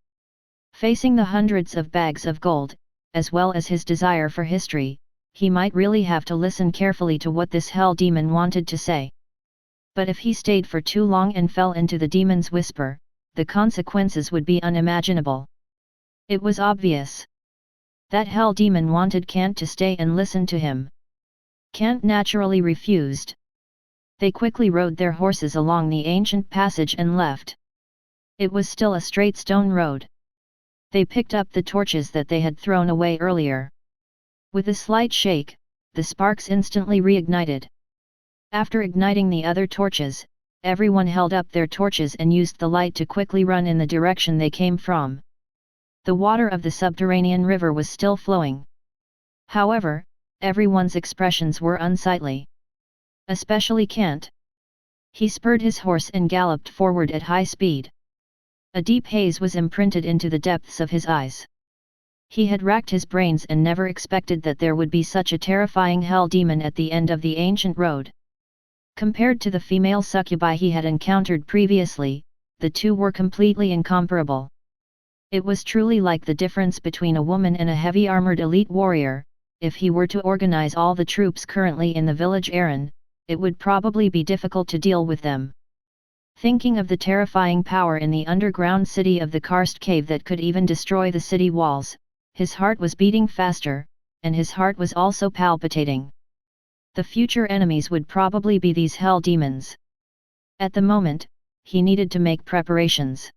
facing the hundreds of bags of gold, as well as his desire for history, he might really have to listen carefully to what this hell demon wanted to say. But if he stayed for too long and fell into the demon's whisper, the consequences would be unimaginable. It was obvious. That hell demon wanted Kant to stay and listen to him. Kant naturally refused. They quickly rode their horses along the ancient passage and left. It was still a straight stone road. They picked up the torches that they had thrown away earlier. With a slight shake, the sparks instantly reignited. After igniting the other torches, everyone held up their torches and used the light to quickly run in the direction they came from. The water of the subterranean river was still flowing. However, everyone's expressions were unsightly. Especially Kant. He spurred his horse and galloped forward at high speed. A deep haze was imprinted into the depths of his eyes. He had racked his brains and never expected that there would be such a terrifying hell demon at the end of the ancient road. Compared to the female succubi he had encountered previously, the two were completely incomparable. It was truly like the difference between a woman and a heavy-armored elite warrior. If he were to organize all the troops currently in the village Aaron, it would probably be difficult to deal with them. Thinking of the terrifying power in the underground city of the karst cave that could even destroy the city walls, his heart was beating faster, and his heart was also palpitating. The future enemies would probably be these hell demons. At the moment, he needed to make preparations.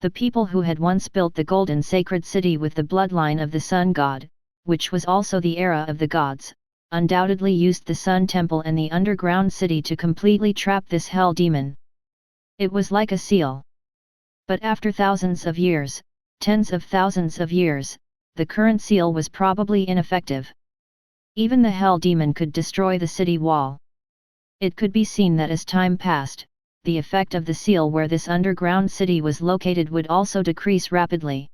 The people who had once built the golden sacred city with the bloodline of the sun god, which was also the era of the gods, undoubtedly used the sun temple and the underground city to completely trap this hell demon. It was like a seal. But after thousands of years, tens of thousands of years, the current seal was probably ineffective. Even the hell demon could destroy the city wall. It could be seen that as time passed, the effect of the seal where this underground city was located would also decrease rapidly.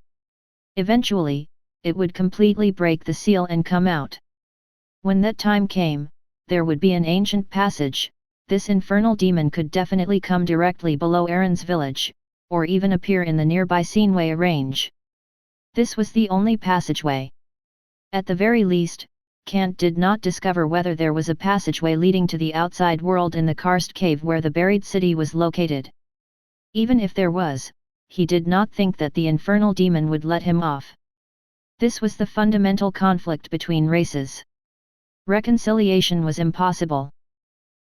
Eventually, it would completely break the seal and come out. When that time came, there would be an ancient passage. This infernal demon could definitely come directly below Aaron's village, or even appear in the nearby Sinway range. This was the only passageway. At the very least, Kant did not discover whether there was a passageway leading to the outside world in the karst cave where the buried city was located. Even if there was, he did not think that the infernal demon would let him off. This was the fundamental conflict between races. Reconciliation was impossible.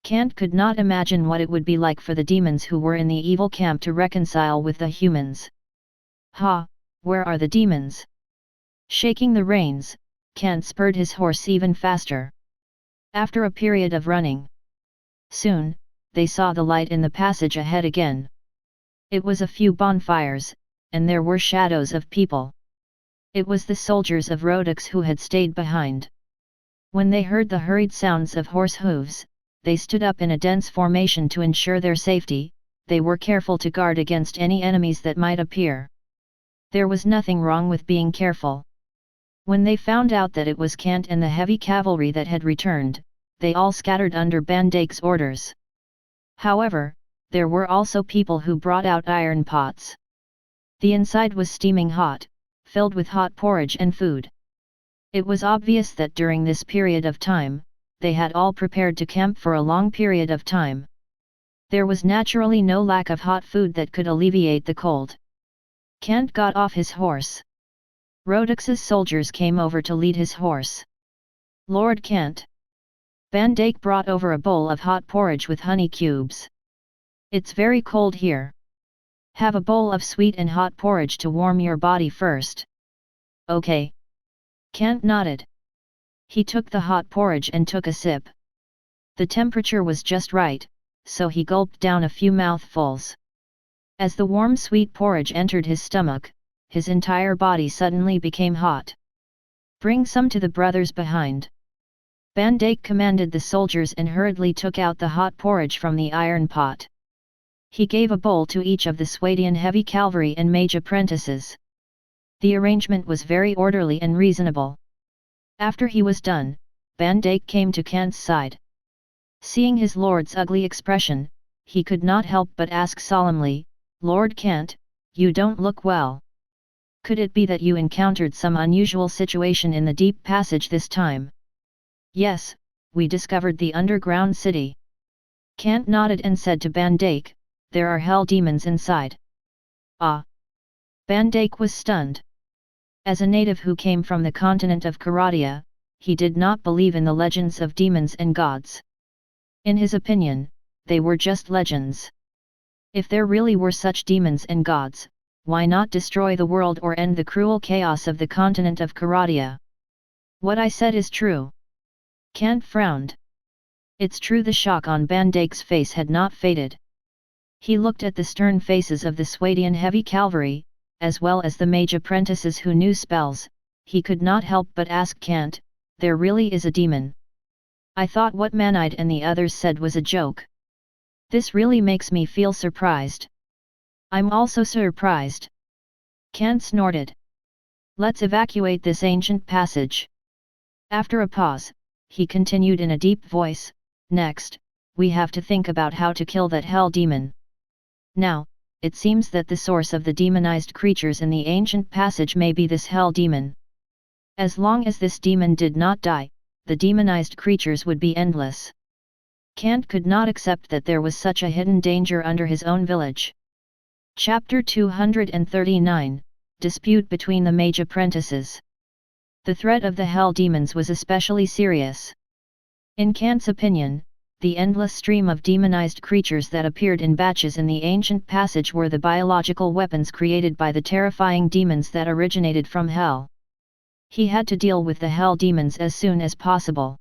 Kant could not imagine what it would be like for the demons who were in the evil camp to reconcile with the humans. Where are the demons? Shaking the reins, Kant spurred his horse even faster. After a period of running, soon, they saw the light in the passage ahead again. It was a few bonfires, and there were shadows of people. It was the soldiers of Rhodix who had stayed behind. When they heard the hurried sounds of horse hooves, they stood up in a dense formation to ensure their safety. They were careful to guard against any enemies that might appear. There was nothing wrong with being careful. When they found out that it was Kant and the heavy cavalry that had returned, they all scattered under Bandake's orders. However, there were also people who brought out iron pots. The inside was steaming hot, filled with hot porridge and food. It was obvious that during this period of time, they had all prepared to camp for a long period of time. There was naturally no lack of hot food that could alleviate the cold. Kant got off his horse. Rhodix's soldiers came over to lead his horse. Lord Kant. Bandake brought over a bowl of hot porridge with honey cubes. It's very cold here. Have a bowl of sweet and hot porridge to warm your body first. Okay. Kant nodded. He took the hot porridge and took a sip. The temperature was just right, so he gulped down a few mouthfuls. As the warm sweet porridge entered his stomach, his entire body suddenly became hot. Bring some to the brothers behind. Bandake commanded the soldiers and hurriedly took out the hot porridge from the iron pot. He gave a bowl to each of the Swadian heavy cavalry and mage apprentices. The arrangement was very orderly and reasonable. After he was done, Bandake came to Kant's side. Seeing his lord's ugly expression, he could not help but ask solemnly, "Lord Kant, you don't look well. Could it be that you encountered some unusual situation in the deep passage this time?" "Yes, we discovered the underground city." Kant nodded and said to Bandake, "There are hell demons inside." "Ah!" Bandake was stunned. As a native who came from the continent of Karadia, he did not believe in the legends of demons and gods. In his opinion, they were just legends. If there really were such demons and gods, why not destroy the world or end the cruel chaos of the continent of Karadia? What I said is true. Kant frowned. It's true. The shock on Bandake's face had not faded. He looked at the stern faces of the Swadian heavy cavalry, as well as the mage apprentices who knew spells. He could not help but ask Kant, there really is a demon? I thought what Manide and the others said was a joke. This really makes me feel surprised. I'm also surprised. Kant snorted. Let's evacuate this ancient passage. After a pause, he continued in a deep voice, next, we have to think about how to kill that hell demon. Now, it seems that the source of the demonized creatures in the ancient passage may be this hell demon. As long as this demon did not die, the demonized creatures would be endless. Kant could not accept that there was such a hidden danger under his own village. Chapter 239, Dispute between the Mage Apprentices. The threat of the hell demons was especially serious. In Kant's opinion, the endless stream of demonized creatures that appeared in batches in the ancient passage were the biological weapons created by the terrifying demons that originated from hell. He had to deal with the hell demons as soon as possible.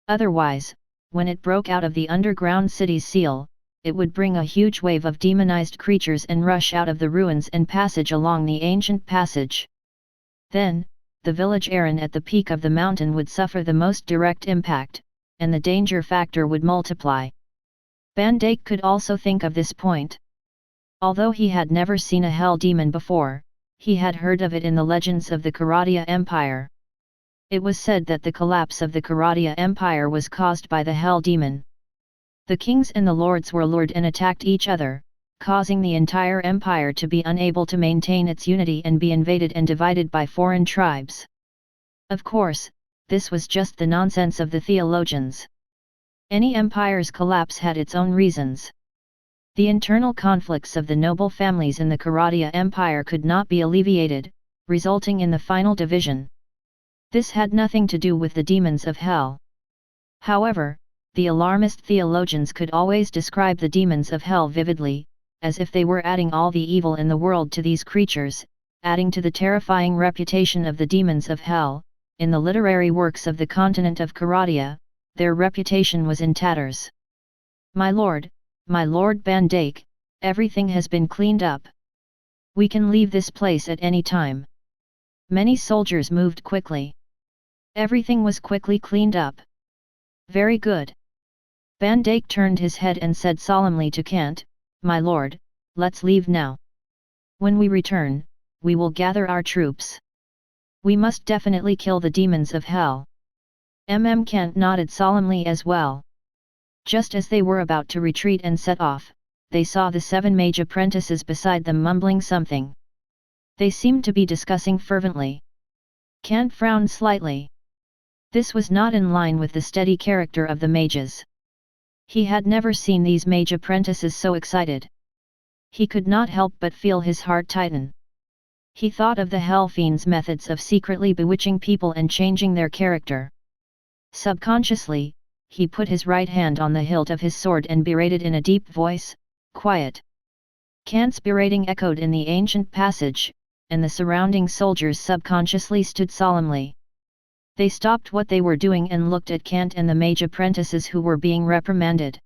Otherwise, when it broke out of the underground city's seal, it would bring a huge wave of demonized creatures and rush out of the ruins and passage along the ancient passage. Then, the village Aaron at the peak of the mountain would suffer the most direct impact, and the danger factor would multiply. Bandake could also think of this point. Although he had never seen a hell demon before, he had heard of it in the legends of the Karadia Empire. It was said that the collapse of the Karadia Empire was caused by the hell demon. The kings and the lords were lured and attacked each other, causing the entire empire to be unable to maintain its unity and be invaded and divided by foreign tribes. Of course, this was just the nonsense of the theologians. Any empire's collapse had its own reasons. The internal conflicts of the noble families in the Karadia Empire could not be alleviated, resulting in the final division. This had nothing to do with the demons of hell. However, the alarmist theologians could always describe the demons of hell vividly, as if they were adding all the evil in the world to these creatures, adding to the terrifying reputation of the demons of hell. In the literary works of the continent of Karadia, their reputation was in tatters. My lord Bandake, everything has been cleaned up. We can leave this place at any time. Many soldiers moved quickly. Everything was quickly cleaned up. Very good. Bandake turned his head and said solemnly to Kant, my lord, let's leave now. When we return, we will gather our troops. We must definitely kill the demons of hell. Kant nodded solemnly as well. Just as they were about to retreat and set off, they saw the 7 mage apprentices beside them mumbling something. They seemed to be discussing fervently. Kant frowned slightly. This was not in line with the steady character of the mages. He had never seen these mage apprentices so excited. He could not help but feel his heart tighten. He thought of the hell fiend's methods of secretly bewitching people and changing their character. Subconsciously, he put his right hand on the hilt of his sword and berated in a deep voice, quiet. Kant's berating echoed in the ancient passage, and the surrounding soldiers subconsciously stood solemnly. They stopped what they were doing and looked at Kant and the mage apprentices who were being reprimanded.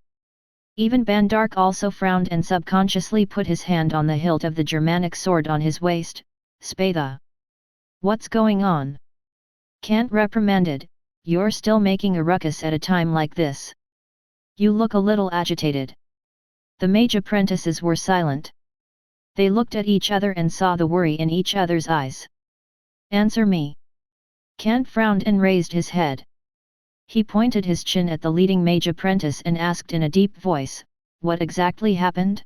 Even Bandark also frowned and subconsciously put his hand on the hilt of the Germanic sword on his waist, Spada. What's going on? Kant reprimanded, you're still making a ruckus at a time like this. You look a little agitated. The mage apprentices were silent. They looked at each other and saw the worry in each other's eyes. Answer me. Kant frowned and raised his head. He pointed his chin at the leading mage apprentice and asked in a deep voice, what exactly happened?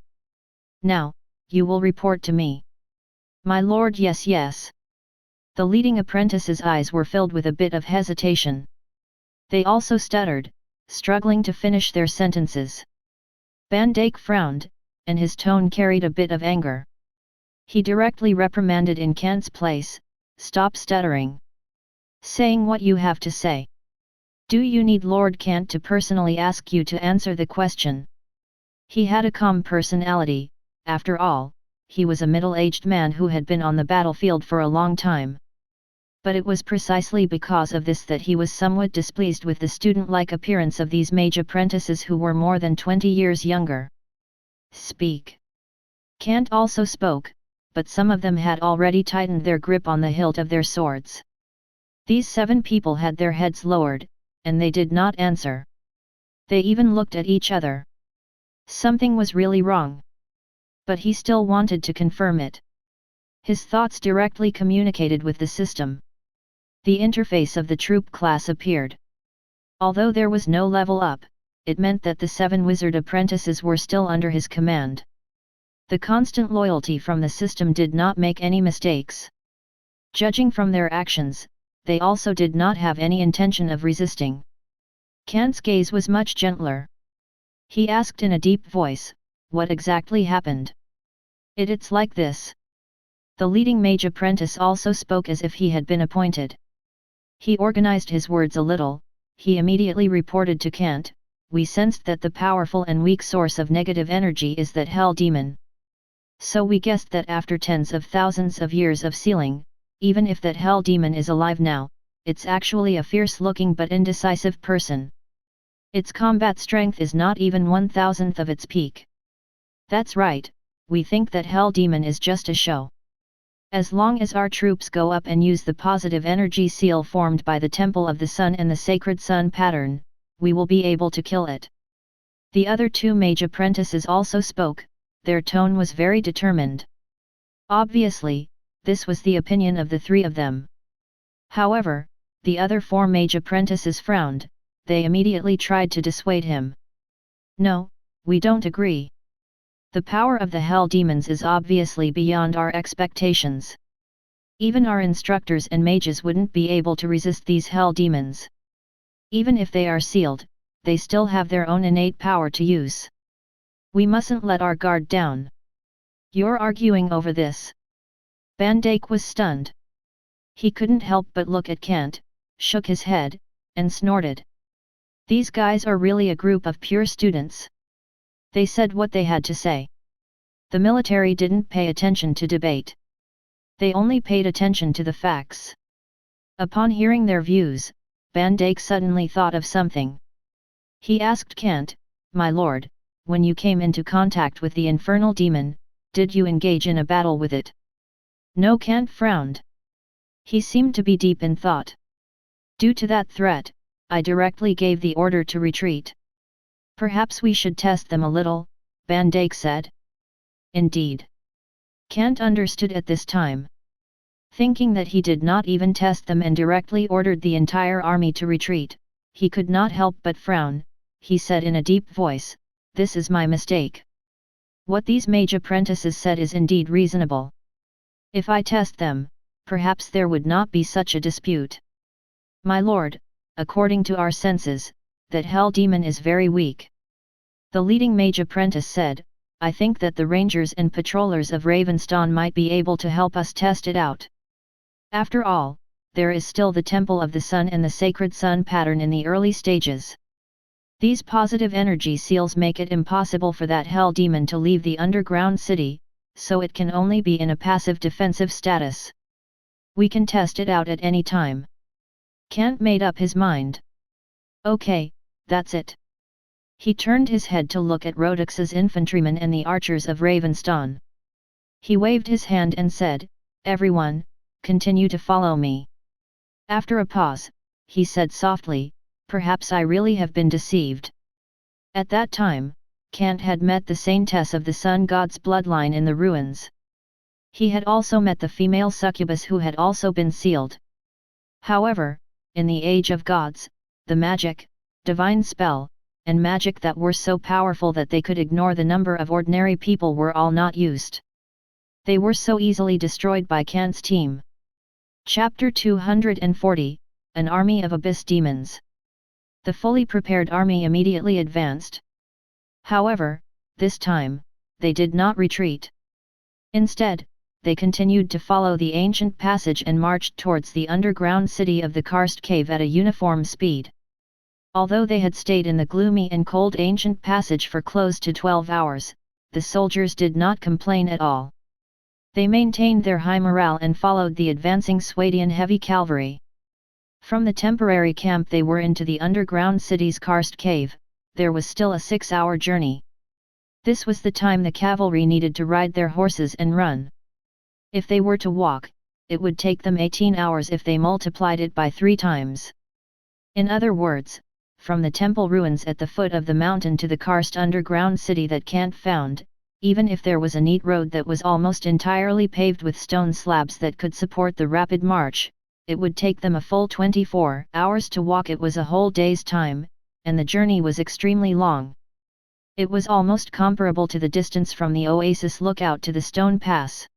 Now, you will report to me. My lord, yes, yes. The leading apprentice's eyes were filled with a bit of hesitation. They also stuttered, struggling to finish their sentences. Bandake frowned, and his tone carried a bit of anger. He directly reprimanded in Kant's place, stop stuttering. Saying what you have to say. Do you need Lord Kant to personally ask you to answer the question? He had a calm personality, after all, he was a middle-aged man who had been on the battlefield for a long time. But it was precisely because of this that he was somewhat displeased with the student-like appearance of these mage apprentices who were more than 20 years younger. Speak. Kant also spoke, but some of them had already tightened their grip on the hilt of their swords. These 7 people had their heads lowered, and they did not answer. They even looked at each other. Something was really wrong. But he still wanted to confirm it. His thoughts directly communicated with the system. The interface of the troop class appeared. Although there was no level up, it meant that the 7 wizard apprentices were still under his command. The constant loyalty from the system did not make any mistakes. Judging from their actions, they also did not have any intention of resisting. Kant's gaze was much gentler. He asked in a deep voice, "What exactly happened?" It's like this." The leading mage apprentice also spoke as if he had been appointed. He organized his words a little. He immediately reported to Kant, "We sensed that the powerful and weak source of negative energy is that hell demon. So we guessed that after tens of thousands of years of sealing, even if that hell demon is alive now, it's actually a fierce-looking but indecisive person. Its combat strength is not even 1/1000th of its peak. That's right, we think that hell demon is just a show. As long as our troops go up and use the positive energy seal formed by the Temple of the Sun and the Sacred Sun pattern, we will be able to kill it." The other 2 mage apprentices also spoke. Their tone was very determined. Obviously, this was the opinion of the 3 of them. However, the other 4 mage apprentices frowned. They immediately tried to dissuade him. "No, we don't agree. The power of the hell demons is obviously beyond our expectations. Even our instructors and mages wouldn't be able to resist these hell demons. Even if they are sealed, they still have their own innate power to use. We mustn't let our guard down." "You're arguing over this?" Van Dijk was stunned. He couldn't help but look at Kant, shook his head, and snorted. These guys are really a group of pure students. They said what they had to say. The military didn't pay attention to debate. They only paid attention to the facts. Upon hearing their views, Van Dijk suddenly thought of something. He asked Kant, "My lord, when you came into contact with the infernal demon, did you engage in a battle with it?" "No." Kant frowned. He seemed to be deep in thought. "Due to that threat, I directly gave the order to retreat." "Perhaps we should test them a little," Van Dijk said. "Indeed." Kant understood at this time. Thinking that he did not even test them and directly ordered the entire army to retreat, he could not help but frown. He said in a deep voice, "This is my mistake. What these mage apprentices said is indeed reasonable. If I test them, perhaps there would not be such a dispute. My lord, according to our senses, that hell demon is very weak." The leading mage apprentice said, "I think that the rangers and patrollers of Ravenstone might be able to help us test it out. After all, there is still the Temple of the Sun and the Sacred Sun pattern in the early stages. These positive energy seals make it impossible for that hell demon to leave the underground city, so it can only be in a passive defensive status. We can test it out at any time." Kant made up his mind. "Okay, that's it." He turned his head to look at Rodix's infantrymen and the archers of Ravenstone. He waved his hand and said, "Everyone, continue to follow me." After a pause, he said softly, "Perhaps I really have been deceived." At that time, Kant had met the saintess of the sun god's bloodline in the ruins. He had also met the female succubus who had also been sealed. However, in the age of gods, the magic, divine spell, and magic that were so powerful that they could ignore the number of ordinary people were all not used. They were so easily destroyed by Kant's team. Chapter 240, An Army of Abyss Demons. The fully prepared army immediately advanced. However, this time, they did not retreat. Instead, they continued to follow the ancient passage and marched towards the underground city of the Karst Cave at a uniform speed. Although they had stayed in the gloomy and cold ancient passage for close to 12 hours, the soldiers did not complain at all. They maintained their high morale and followed the advancing Swadian heavy cavalry. From the temporary camp they were into the underground city's karst cave. There was still a 6-hour journey. This was the time the cavalry needed to ride their horses and run. If they were to walk, it would take them 18 hours if they multiplied it by 3 times. In other words, from the temple ruins at the foot of the mountain to the karst underground city that Kant found, even if there was a neat road that was almost entirely paved with stone slabs that could support the rapid march, it would take them a full 24 hours to walk. It was a whole day's time, and the journey was extremely long. It was almost comparable to the distance from the Oasis lookout to the stone pass.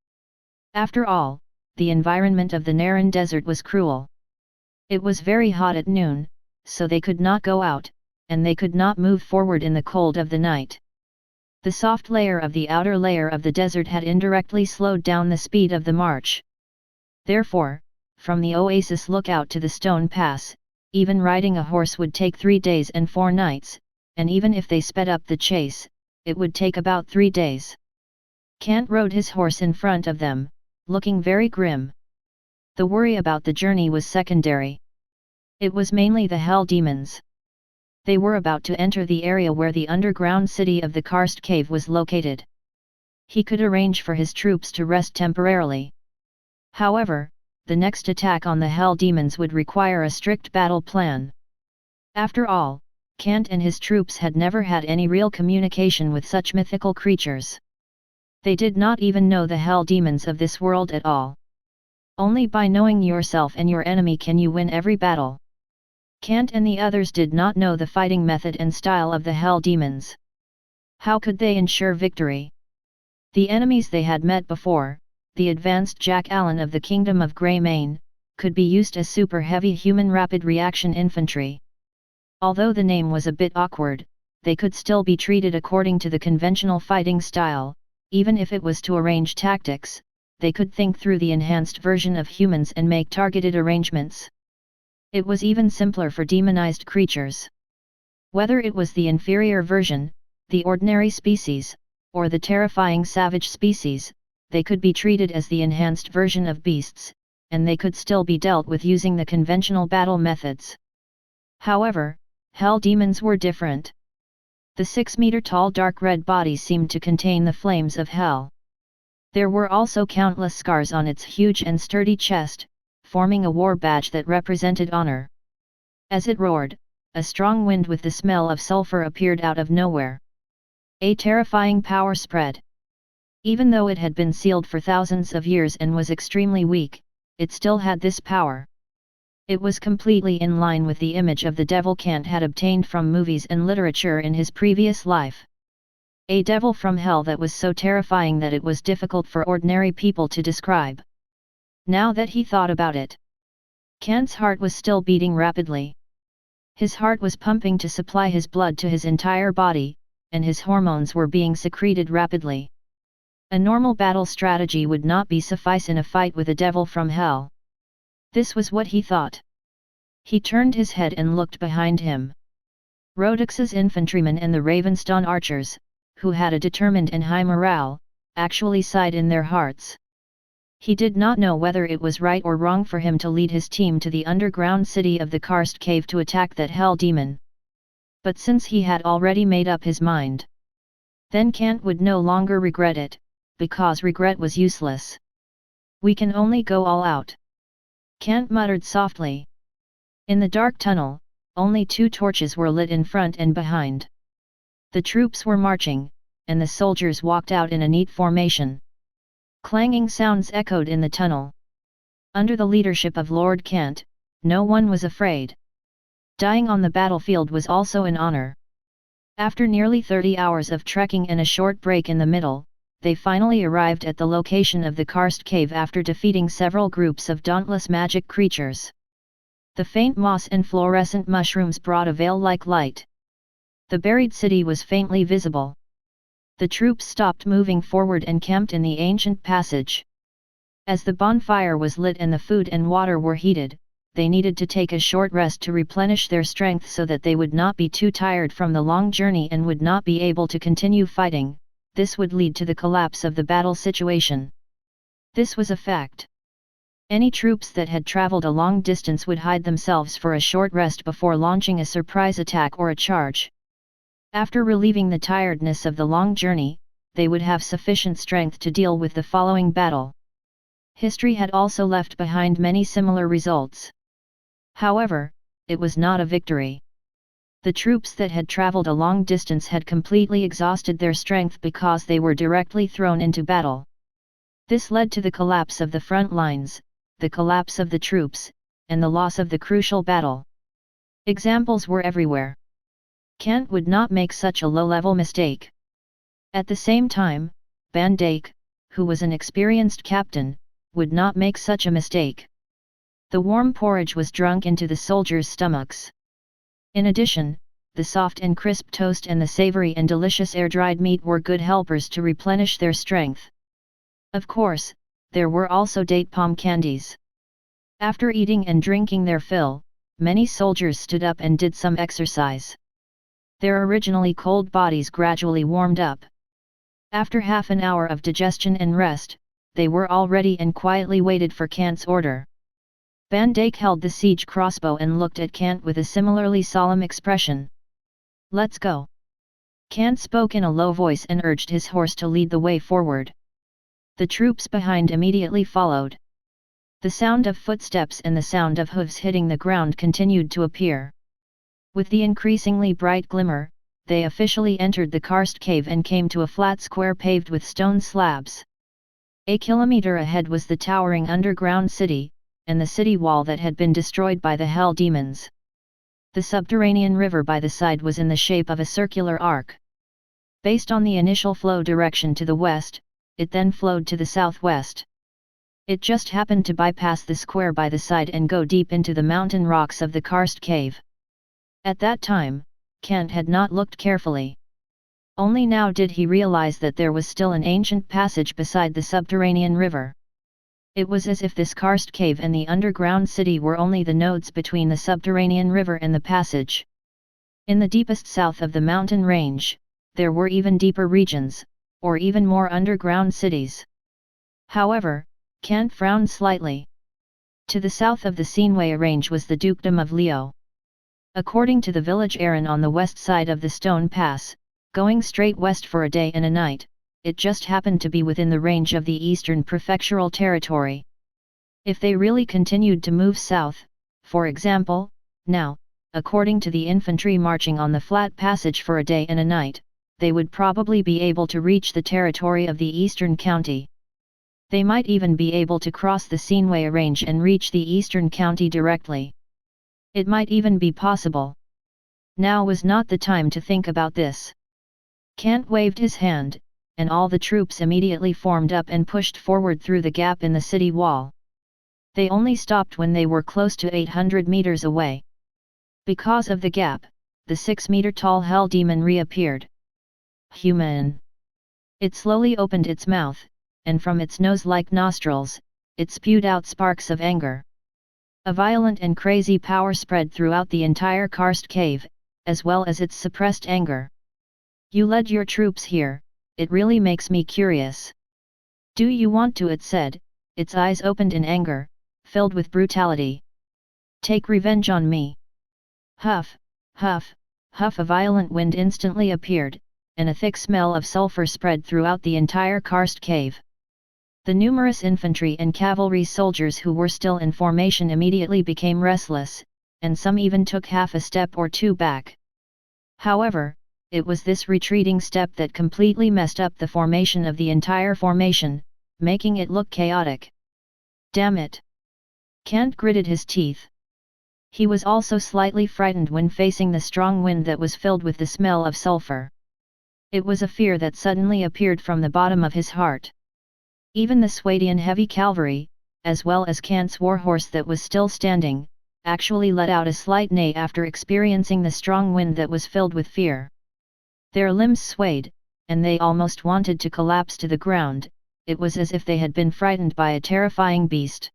After all, the environment of the Naran desert was cruel. It was very hot at noon, so they could not go out, and they could not move forward in the cold of the night. The soft layer of the outer layer of the desert had indirectly slowed down the speed of the march. Therefore, from the Oasis lookout to the stone pass, even riding a horse would take 3 days and 4 nights, and even if they sped up the chase, it would take about 3 days. Kant rode his horse in front of them, looking very grim. The worry about the journey was secondary. It was mainly the hell demons. They were about to enter the area where the underground city of the karst cave was located. He could arrange for his troops to rest temporarily. However, the next attack on the hell demons would require a strict battle plan. After all, Kant and his troops had never had any real communication with such mythical creatures. They did not even know the hell demons of this world at all. Only by knowing yourself and your enemy can you win every battle. Kant and the others did not know the fighting method and style of the hell demons. How could they ensure victory? The enemies they had met before, the advanced Jack Allen of the Kingdom of Greymane, could be used as super heavy human rapid reaction infantry. Although the name was a bit awkward, they could still be treated according to the conventional fighting style. Even if it was to arrange tactics, they could think through the enhanced version of humans and make targeted arrangements. It was even simpler for demonized creatures. Whether it was the inferior version, the ordinary species, or the terrifying savage species, they could be treated as the enhanced version of beasts, and they could still be dealt with using the conventional battle methods. However, hell demons were different. The 6-meter-tall dark red body seemed to contain the flames of hell. There were also countless scars on its huge and sturdy chest, forming a war badge that represented honor. As it roared, a strong wind with the smell of sulfur appeared out of nowhere. A terrifying power spread. Even though it had been sealed for thousands of years and was extremely weak, it still had this power. It was completely in line with the image of the devil Kant had obtained from movies and literature in his previous life. A devil from hell that was so terrifying that it was difficult for ordinary people to describe. Now that he thought about it, Kant's heart was still beating rapidly. His heart was pumping to supply his blood to his entire body, and his hormones were being secreted rapidly. A normal battle strategy would not be suffice in a fight with a devil from hell. This was what he thought. He turned his head and looked behind him. Rhodix's infantrymen and the Ravenstone archers, who had a determined and high morale, actually sighed in their hearts. He did not know whether it was right or wrong for him to lead his team to the underground city of the karst cave to attack that hell demon. But since he had already made up his mind, then Kant would no longer regret it, because regret was useless. We can only go all out. Kant muttered softly. In the dark tunnel, only 2 torches were lit in front and behind. The troops were marching, and the soldiers walked out in a neat formation. Clanging sounds echoed in the tunnel. Under the leadership of Lord Kant, no one was afraid. Dying on the battlefield was also an honor. After nearly 30 hours of trekking and a short break in the middle, they finally arrived at the location of the karst cave after defeating several groups of dauntless magic creatures. The faint moss and fluorescent mushrooms brought a veil-like light. The buried city was faintly visible. The troops stopped moving forward and camped in the ancient passage. As the bonfire was lit and the food and water were heated, they needed to take a short rest to replenish their strength so that they would not be too tired from the long journey and would not be able to continue fighting. This would lead to the collapse of the battle situation. This was a fact. Any troops that had traveled a long distance would hide themselves for a short rest before launching a surprise attack or a charge. After relieving the tiredness of the long journey, they would have sufficient strength to deal with the following battle. History had also left behind many similar results. However, it was not a victory. The troops that had traveled a long distance had completely exhausted their strength because they were directly thrown into battle. This led to the collapse of the front lines, the collapse of the troops, and the loss of the crucial battle. Examples were everywhere. Kant would not make such a low-level mistake. At the same time, Van Dijk, who was an experienced captain, would not make such a mistake. The warm porridge was drunk into the soldiers' stomachs. In addition, the soft and crisp toast and the savory and delicious air-dried meat were good helpers to replenish their strength. Of course, there were also date palm candies. After eating and drinking their fill, many soldiers stood up and did some exercise. Their originally cold bodies gradually warmed up. After half an hour of digestion and rest, they were all ready and quietly waited for Kant's order. Van Dijk held the siege crossbow and looked at Kant with a similarly solemn expression. "Let's go." Kant spoke in a low voice and urged his horse to lead the way forward. The troops behind immediately followed. The sound of footsteps and the sound of hooves hitting the ground continued to appear. With the increasingly bright glimmer, they officially entered the karst cave and came to a flat square paved with stone slabs. A kilometer ahead was the towering underground city, and the city wall that had been destroyed by the hell demons. The subterranean river by the side was in the shape of a circular arc. Based on the initial flow direction to the west, it then flowed to the southwest. It just happened to bypass the square by the side and go deep into the mountain rocks of the karst cave. At that time, Kant had not looked carefully. Only now did he realize that there was still an ancient passage beside the subterranean river. It was as if this karst cave and the underground city were only the nodes between the subterranean river and the passage. In the deepest south of the mountain range, there were even deeper regions, or even more underground cities. However, Kant frowned slightly. To the south of the Seinway range was the dukedom of Leo. According to the village Aaron on the west side of the Stone Pass, going straight west for a day and a night, it just happened to be within the range of the eastern prefectural territory. If they really continued to move south, for example, now, according to the infantry marching on the flat passage for a day and a night, they would probably be able to reach the territory of the eastern county. They might even be able to cross the Seinway range and reach the eastern county directly. It might even be possible. Now was not the time to think about this. Kant waved his hand, and all the troops immediately formed up and pushed forward through the gap in the city wall. They only stopped when they were close to 800 meters away. Because of the gap, the 6-meter-tall hell demon reappeared. Human! It slowly opened its mouth, and from its nose-like nostrils, it spewed out sparks of anger. A violent and crazy power spread throughout the entire karst cave, as well as its suppressed anger. "You led your troops here, it really makes me curious. Do you want to?" it said, its eyes opened in anger, filled with brutality. "Take revenge on me." Huff, huff, huff! A violent wind instantly appeared, and a thick smell of sulfur spread throughout the entire karst cave. The numerous infantry and cavalry soldiers who were still in formation immediately became restless, and some even took half a step or two back. However, it was this retreating step that completely messed up the formation of the entire formation, making it look chaotic. Damn it! Kant gritted his teeth. He was also slightly frightened when facing the strong wind that was filled with the smell of sulfur. It was a fear that suddenly appeared from the bottom of his heart. Even the Swadian heavy cavalry, as well as Kant's warhorse that was still standing, actually let out a slight neigh after experiencing the strong wind that was filled with fear. Their limbs swayed, and they almost wanted to collapse to the ground. It was as if they had been frightened by a terrifying beast.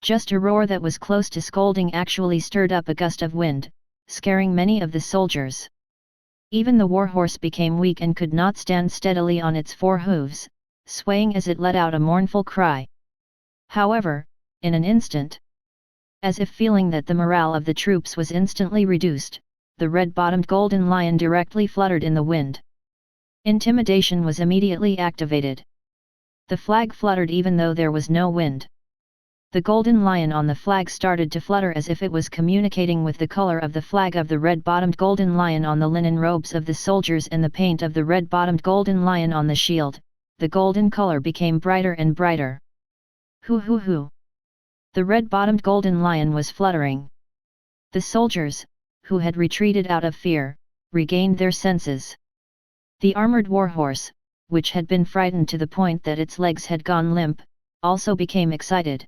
Just a roar that was close to scolding actually stirred up a gust of wind, scaring many of the soldiers. Even the warhorse became weak and could not stand steadily on its 4 hooves, swaying as it let out a mournful cry. However, in an instant, as if feeling that the morale of the troops was instantly reduced, the red-bottomed golden lion directly fluttered in the wind. Intimidation was immediately activated. The flag fluttered even though there was no wind. The golden lion on the flag started to flutter as if it was communicating with the color of the flag of the red-bottomed golden lion on the linen robes of the soldiers and the paint of the red-bottomed golden lion on the shield. The golden color became brighter and brighter. Hoo hoo hoo! The red-bottomed golden lion was fluttering. The soldiers, who had retreated out of fear, regained their senses. The armored warhorse, which had been frightened to the point that its legs had gone limp, also became excited.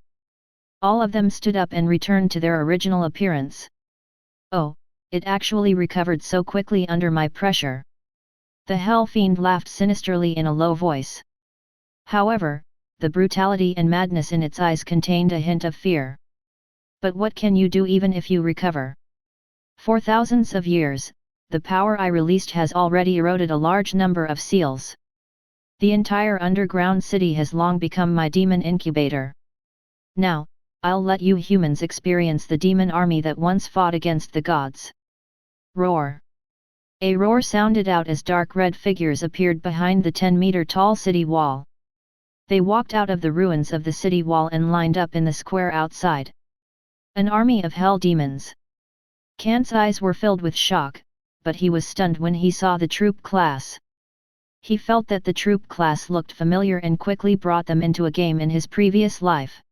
All of them stood up and returned to their original appearance. Oh, it actually recovered so quickly under my pressure. The Hell Fiend laughed sinisterly in a low voice. However, the brutality and madness in its eyes contained a hint of fear. But what can you do even if you recover? For thousands of years, the power I released has already eroded a large number of seals. The entire underground city has long become my demon incubator. Now, I'll let you humans experience the demon army that once fought against the gods. Roar! A roar sounded out as dark red figures appeared behind the 10-meter-tall city wall. They walked out of the ruins of the city wall and lined up in the square outside. An army of hell demons. Kant's eyes were filled with shock, but he was stunned when he saw the troop class. He felt that the troop class looked familiar and quickly brought them into a game in his previous life.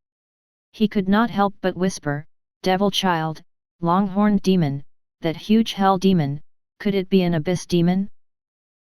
He could not help but whisper, "Devil child, long-horned demon, that huge hell demon, could it be an abyss demon?"